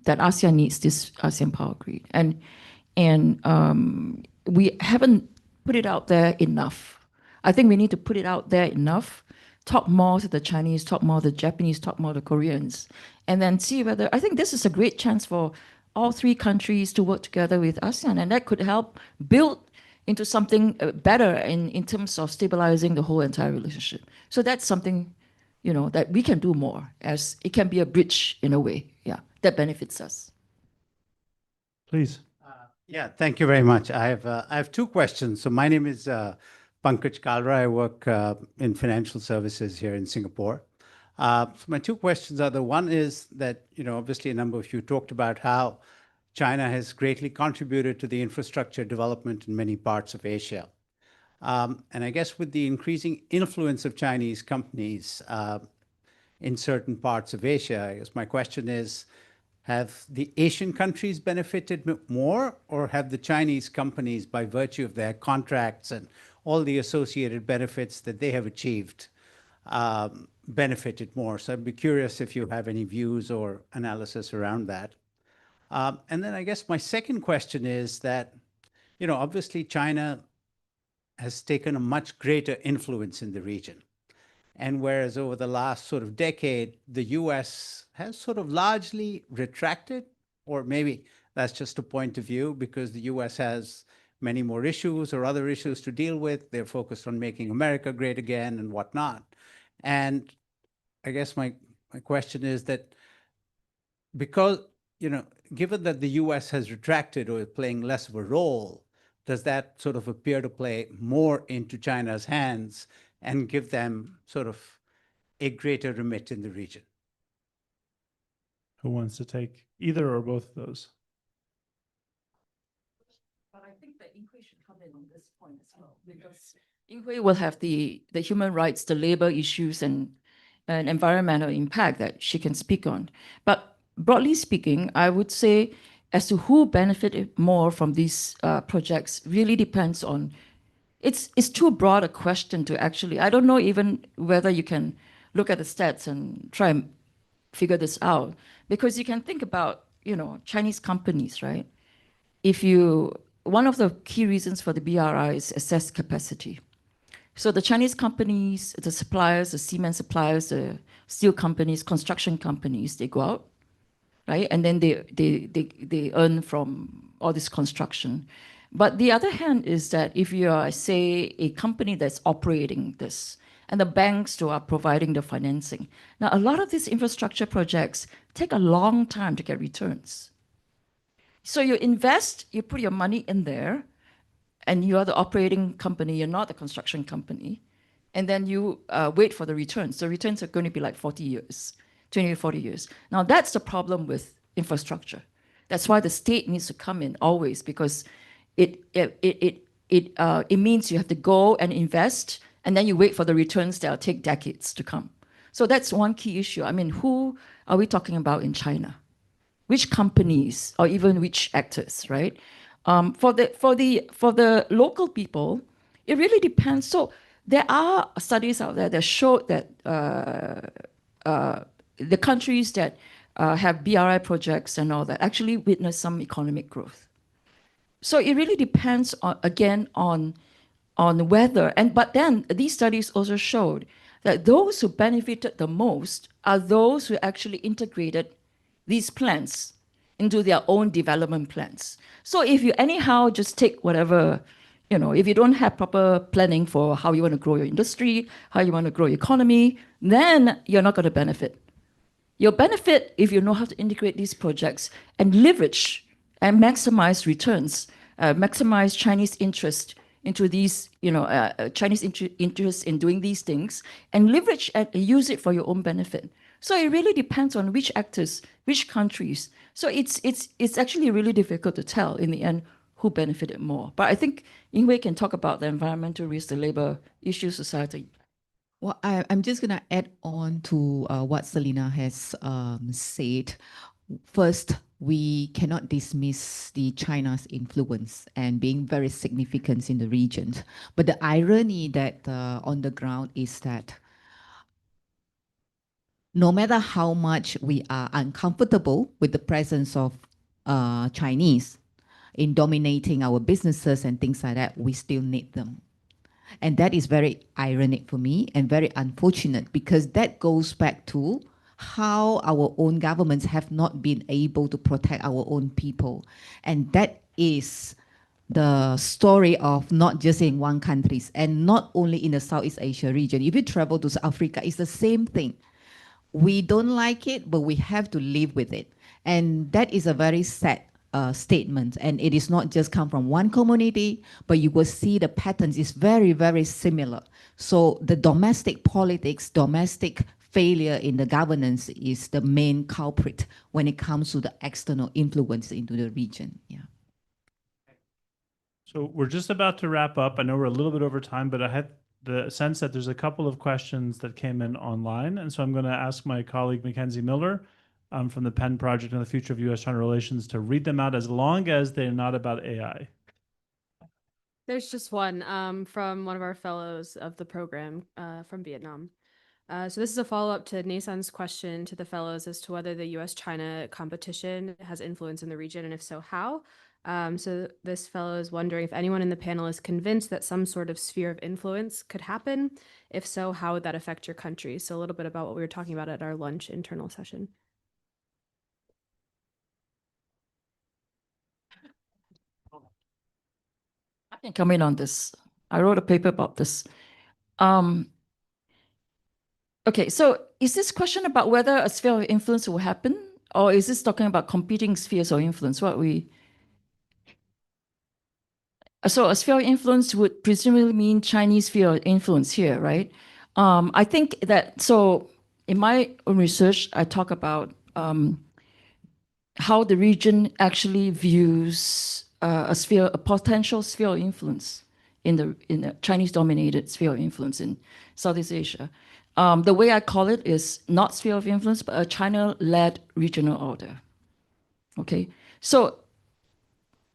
ASEAN needs this ASEAN power grid, and we haven't put it out there enough. I think we need to put it out there enough, talk more to the Chinese, talk more to the Japanese, talk more to the Koreans, and then see whether, I think this is a great chance for all three countries to work together with ASEAN, and that could help build into something better in terms of stabilizing the whole entire relationship. So that's something, you know, that we can do more, as it can be a bridge in a way, yeah, that benefits us. Please. Yeah, thank you very much. I have two questions. So my name is Pankaj Kalra. I work in financial services here in Singapore. So my two questions are, the one is that, you know, obviously a number of you talked about how China has greatly contributed to the infrastructure development in many parts of Asia. And I guess with the increasing influence of Chinese companies in certain parts of Asia, I guess my question is, have the Asian countries benefited more, or have the Chinese companies, by virtue of their contracts and all the associated benefits that they have achieved, benefited more. So I'd be curious if you have any views or analysis around that. And then I guess my second question is that, you know, obviously China has taken a much greater influence in the region. And whereas over the last sort of decade, the US has sort of largely retracted, or maybe that's just a point of view because the US has many more issues or other issues to deal with. They're focused on making America great again and whatnot. And I guess my question is that because, you know, given that the US has retracted or is playing less of a role, does that sort of appear to play more into China's hands and give them sort of a greater remit in the region? Who wants to take either or both of those? But I think that Ying should come in on this point as well, because Ying will have the human rights, the labor issues, and environmental impact that she can speak on. But broadly speaking, I would say as to who benefited more from these projects really depends on, it's too broad a question to actually, I don't know even whether you can look at the stats and try and figure this out, because you can think about, you know, Chinese companies, right? One of the key reasons for the BRI is assess capacity. So the Chinese companies, the suppliers, the cement suppliers, the steel companies, construction companies, they go out, right? And then they earn from all this construction. But the other hand is that if you are, say, a company that's operating this, and the banks who are providing the financing. Now, a lot of these infrastructure projects take a long time to get returns. So you invest, you put your money in there, and you are the operating company, you're not the construction company, and then you wait for the returns. The returns are going to be like 40 years, 20 or 40 years. Now, that's the problem with infrastructure. That's why the state needs to come in always, because it means you have to go and invest, and then you wait for the returns that will take decades to come. So that's one key issue. I mean, who are we talking about in China? Which companies or even which actors, right? For the local people, it really depends. So there are studies out there that show that the countries that have BRI projects and all that actually witness some economic growth. So it really depends on whether, but then these studies also showed that those who benefited the most are those who actually integrated these plans into their own development plans. So if you anyhow just take whatever, you know, if you don't have proper planning for how you want to grow your industry, how you want to grow your economy, then you're not going to benefit. You'll benefit if you know how to integrate these projects and leverage and maximize returns, maximize Chinese interest into these, you know, Chinese interest in doing these things, and leverage and use it for your own benefit. So it really depends on which actors, which countries. So it's actually really difficult to tell in the end who benefited more. But I think Ying can talk about the environmental risk, the labor issues, society. Well, I'm just going to add on to what Selina has said. First, we cannot dismiss the China's influence and being very significant in the region. But the irony that on the ground is that no matter how much we are uncomfortable with the presence of Chinese in dominating our businesses and things like that, we still need them. And that is very ironic for me and very unfortunate, because that goes back to how our own governments have not been able to protect our own people. And that is the story of not just in one country and not only in the Southeast Asia region. If you travel to South Africa, it's the same thing. We don't like it, but we have to live with it. And that is a very sad statement. And it is not just come from one community, but you will see the patterns is very, very similar. So the domestic politics, domestic failure in the governance is the main culprit when it comes to the external influence into the region. Yeah. So we're just about to wrap up. I know we're a little bit over time, but I had the sense that there's a couple of questions that came in online. And so I'm going to ask my colleague, Mackenzie Miller, from the Penn Project on the Future of U.S.-China Relations, to read them out as long as they're not about AI. There's just one from one of our fellows of the program from Vietnam. So this is a follow-up to Neysun's question to the fellows as to whether the US-China competition has influence in the region, and if so, how? So this fellow is wondering if anyone in the panel is convinced that some sort of sphere of influence could happen. If so, how would that affect your country? So a little bit about what we were talking about at our lunch internal session. I can comment on this. I wrote a paper about this. Okay, so is this question about whether a sphere of influence will happen, or is this talking about competing spheres of influence? So a sphere of influence would presumably mean Chinese sphere of influence here, right? I think that, so in my own research, I talk about how the region actually views a potential sphere of influence in the Chinese-dominated sphere of influence in Southeast Asia. The way I call it is not sphere of influence, but a China-led regional order. Okay, so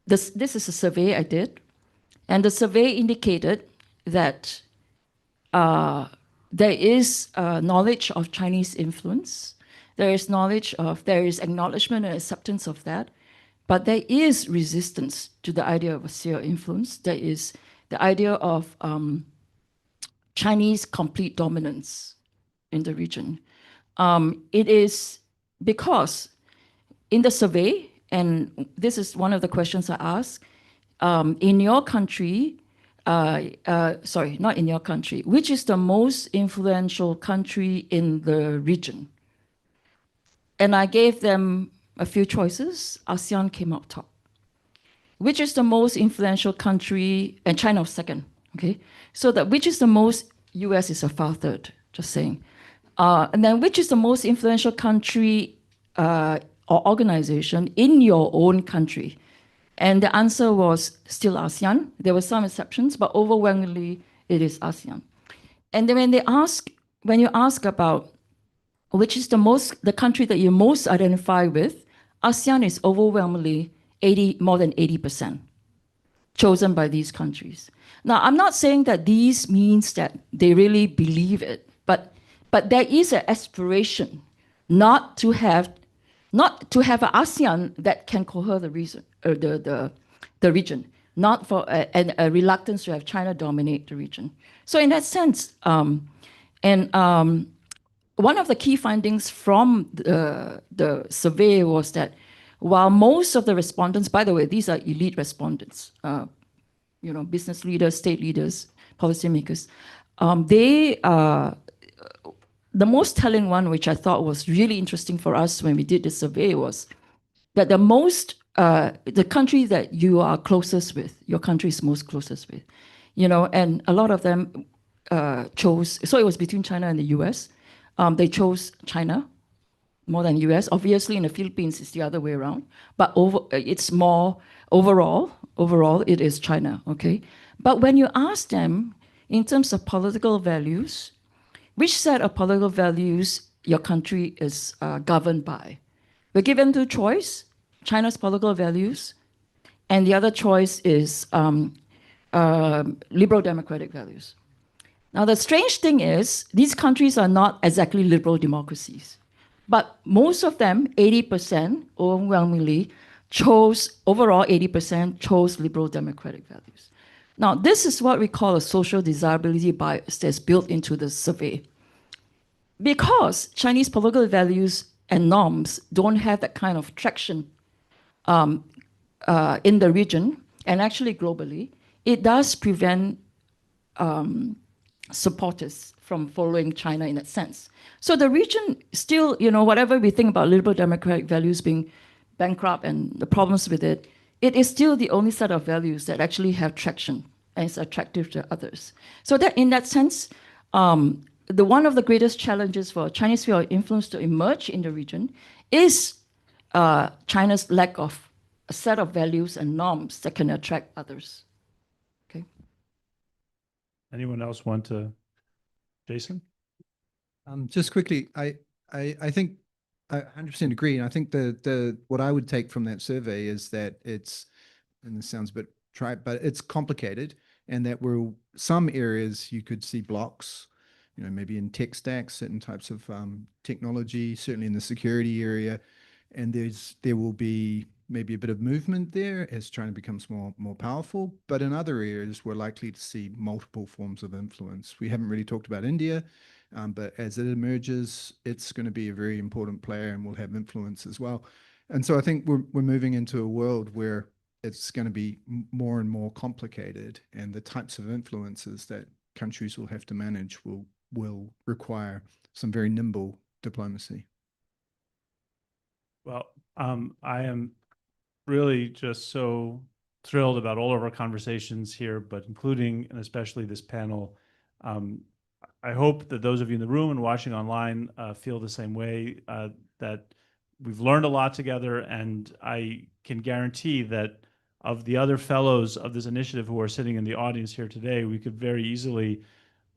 this is a survey I did, and the survey indicated that there is knowledge of Chinese influence. There is acknowledgement and acceptance of that, but there is resistance to the idea of a sphere of influence. There is the idea of Chinese complete dominance in the region. It is because in the survey, and this is one of the questions I asked, in your country, sorry, not in your country, which is the most influential country in the region? And I gave them a few choices. ASEAN came out top. Which is the most influential country, and China was second, okay? So that which is the most, US is a far third, just saying. And then which is the most influential country or organization in your own country? And the answer was still ASEAN. There were some exceptions, but overwhelmingly it is ASEAN. And then when you ask about which is the country that you most identify with, ASEAN is overwhelmingly more than 80% chosen by these countries. Now, I'm not saying that these means that they really believe it, but there is an aspiration not to have an ASEAN that can cohere the region, not for a reluctance to have China dominate the region. So in that sense, one of the key findings from the survey was that while most of the respondents, by the way, these are elite respondents, business leaders, state leaders, policymakers, the most telling one, which I thought was really interesting for us when we did the survey, was that the country that you are closest with, your country is most closest with, and a lot of them chose, so it was between China and the US. They chose China more than US. Obviously, in the Philippines, it's the other way around. But it's more overall, it is China, okay? But when you ask them, in terms of political values, which set of political values your country is governed by? We're given two choice, China's political values, and the other choice is liberal democratic values. Now, the strange thing is, these countries are not exactly liberal democracies, but most of them, 80%, overwhelmingly, overall 80% chose liberal democratic values. Now, this is what we call a social desirability bias that's built into the survey. Because Chinese political values and norms don't have that kind of traction in the region, and actually globally, it does prevent supporters from following China in that sense. So the region still, whatever we think about liberal democratic values being bankrupt and the problems with it, it is still the only set of values that actually have traction and is attractive to others. So that in that sense, one of the greatest challenges for Chinese sphere of influence to emerge in the region is China's lack of a set of values and norms that can attract others. Okay. Anyone else want to? Jason? Just quickly, I think I 100% agree. And I think what I would take from that survey is that it's, and this sounds a bit trite, but it's complicated, and that some areas you could see blocks, maybe in tech stacks, certain types of technology, certainly in the security area. And there will be maybe a bit of movement there as China becomes more powerful. But in other areas, we're likely to see multiple forms of influence. We haven't really talked about India, but as it emerges, it's going to be a very important player and will have influence as well. And so I think we're moving into a world where it's going to be more and more complicated, and the types of influences that countries will have to manage will require some very nimble diplomacy. Well, I am really just so thrilled about all of our conversations here, but including and especially this panel. I hope that those of you in the room and watching online feel the same way, that we've learned a lot together, and I can guarantee that of the other fellows of this initiative who are sitting in the audience here today, we could very easily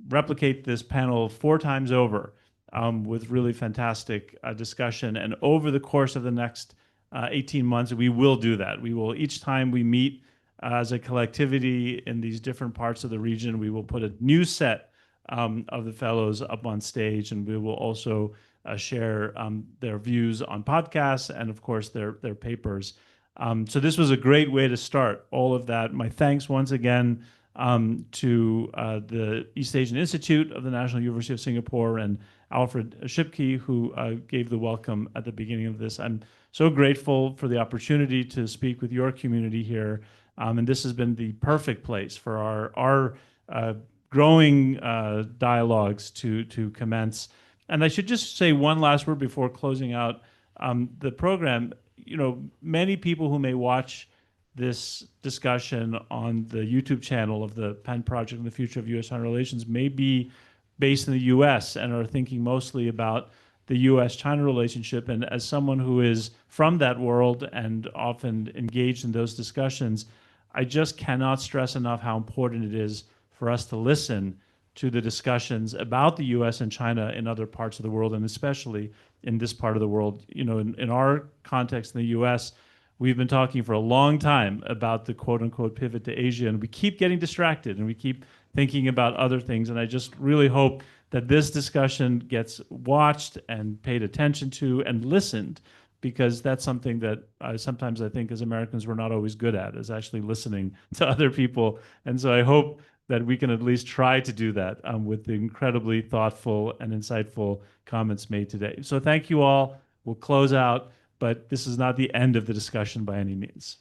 replicate this panel 4 times over with really fantastic discussion. And over the course of the next 18 months, we will do that. We will, each time we meet as a collectivity in these different parts of the region, we will put a new set of the fellows up on stage, and we will also share their views on podcasts and, of course, their papers. So this was a great way to start all of that. My thanks once again to the East Asian Institute of the National University of Singapore and Alfred Schipke, who gave the welcome at the beginning of this. I'm so grateful for the opportunity to speak with your community here. And this has been the perfect place for our growing dialogues to commence. And I should just say one last word before closing out the program. Many people who may watch this discussion on the YouTube channel of the PEN Project and the Future of U.S. China Relations may be based in the U.S. and are thinking mostly about the U.S.-China relationship. And as someone who is from that world and often engaged in those discussions, I just cannot stress enough how important it is for us to listen to the discussions about the U.S. and China in other parts of the world, and especially in this part of the world. In our context in the U.S., we've been talking for a long time about the quote-unquote pivot to Asia, and we keep getting distracted, and we keep thinking about other things. And I just really hope that this discussion gets watched and paid attention to and listened, because that's something that sometimes I think as Americans we're not always good at, is actually listening to other people. And so I hope that we can at least try to do that with the incredibly thoughtful and insightful comments made today. So thank you all. We'll close out, but this is not the end of the discussion by any means.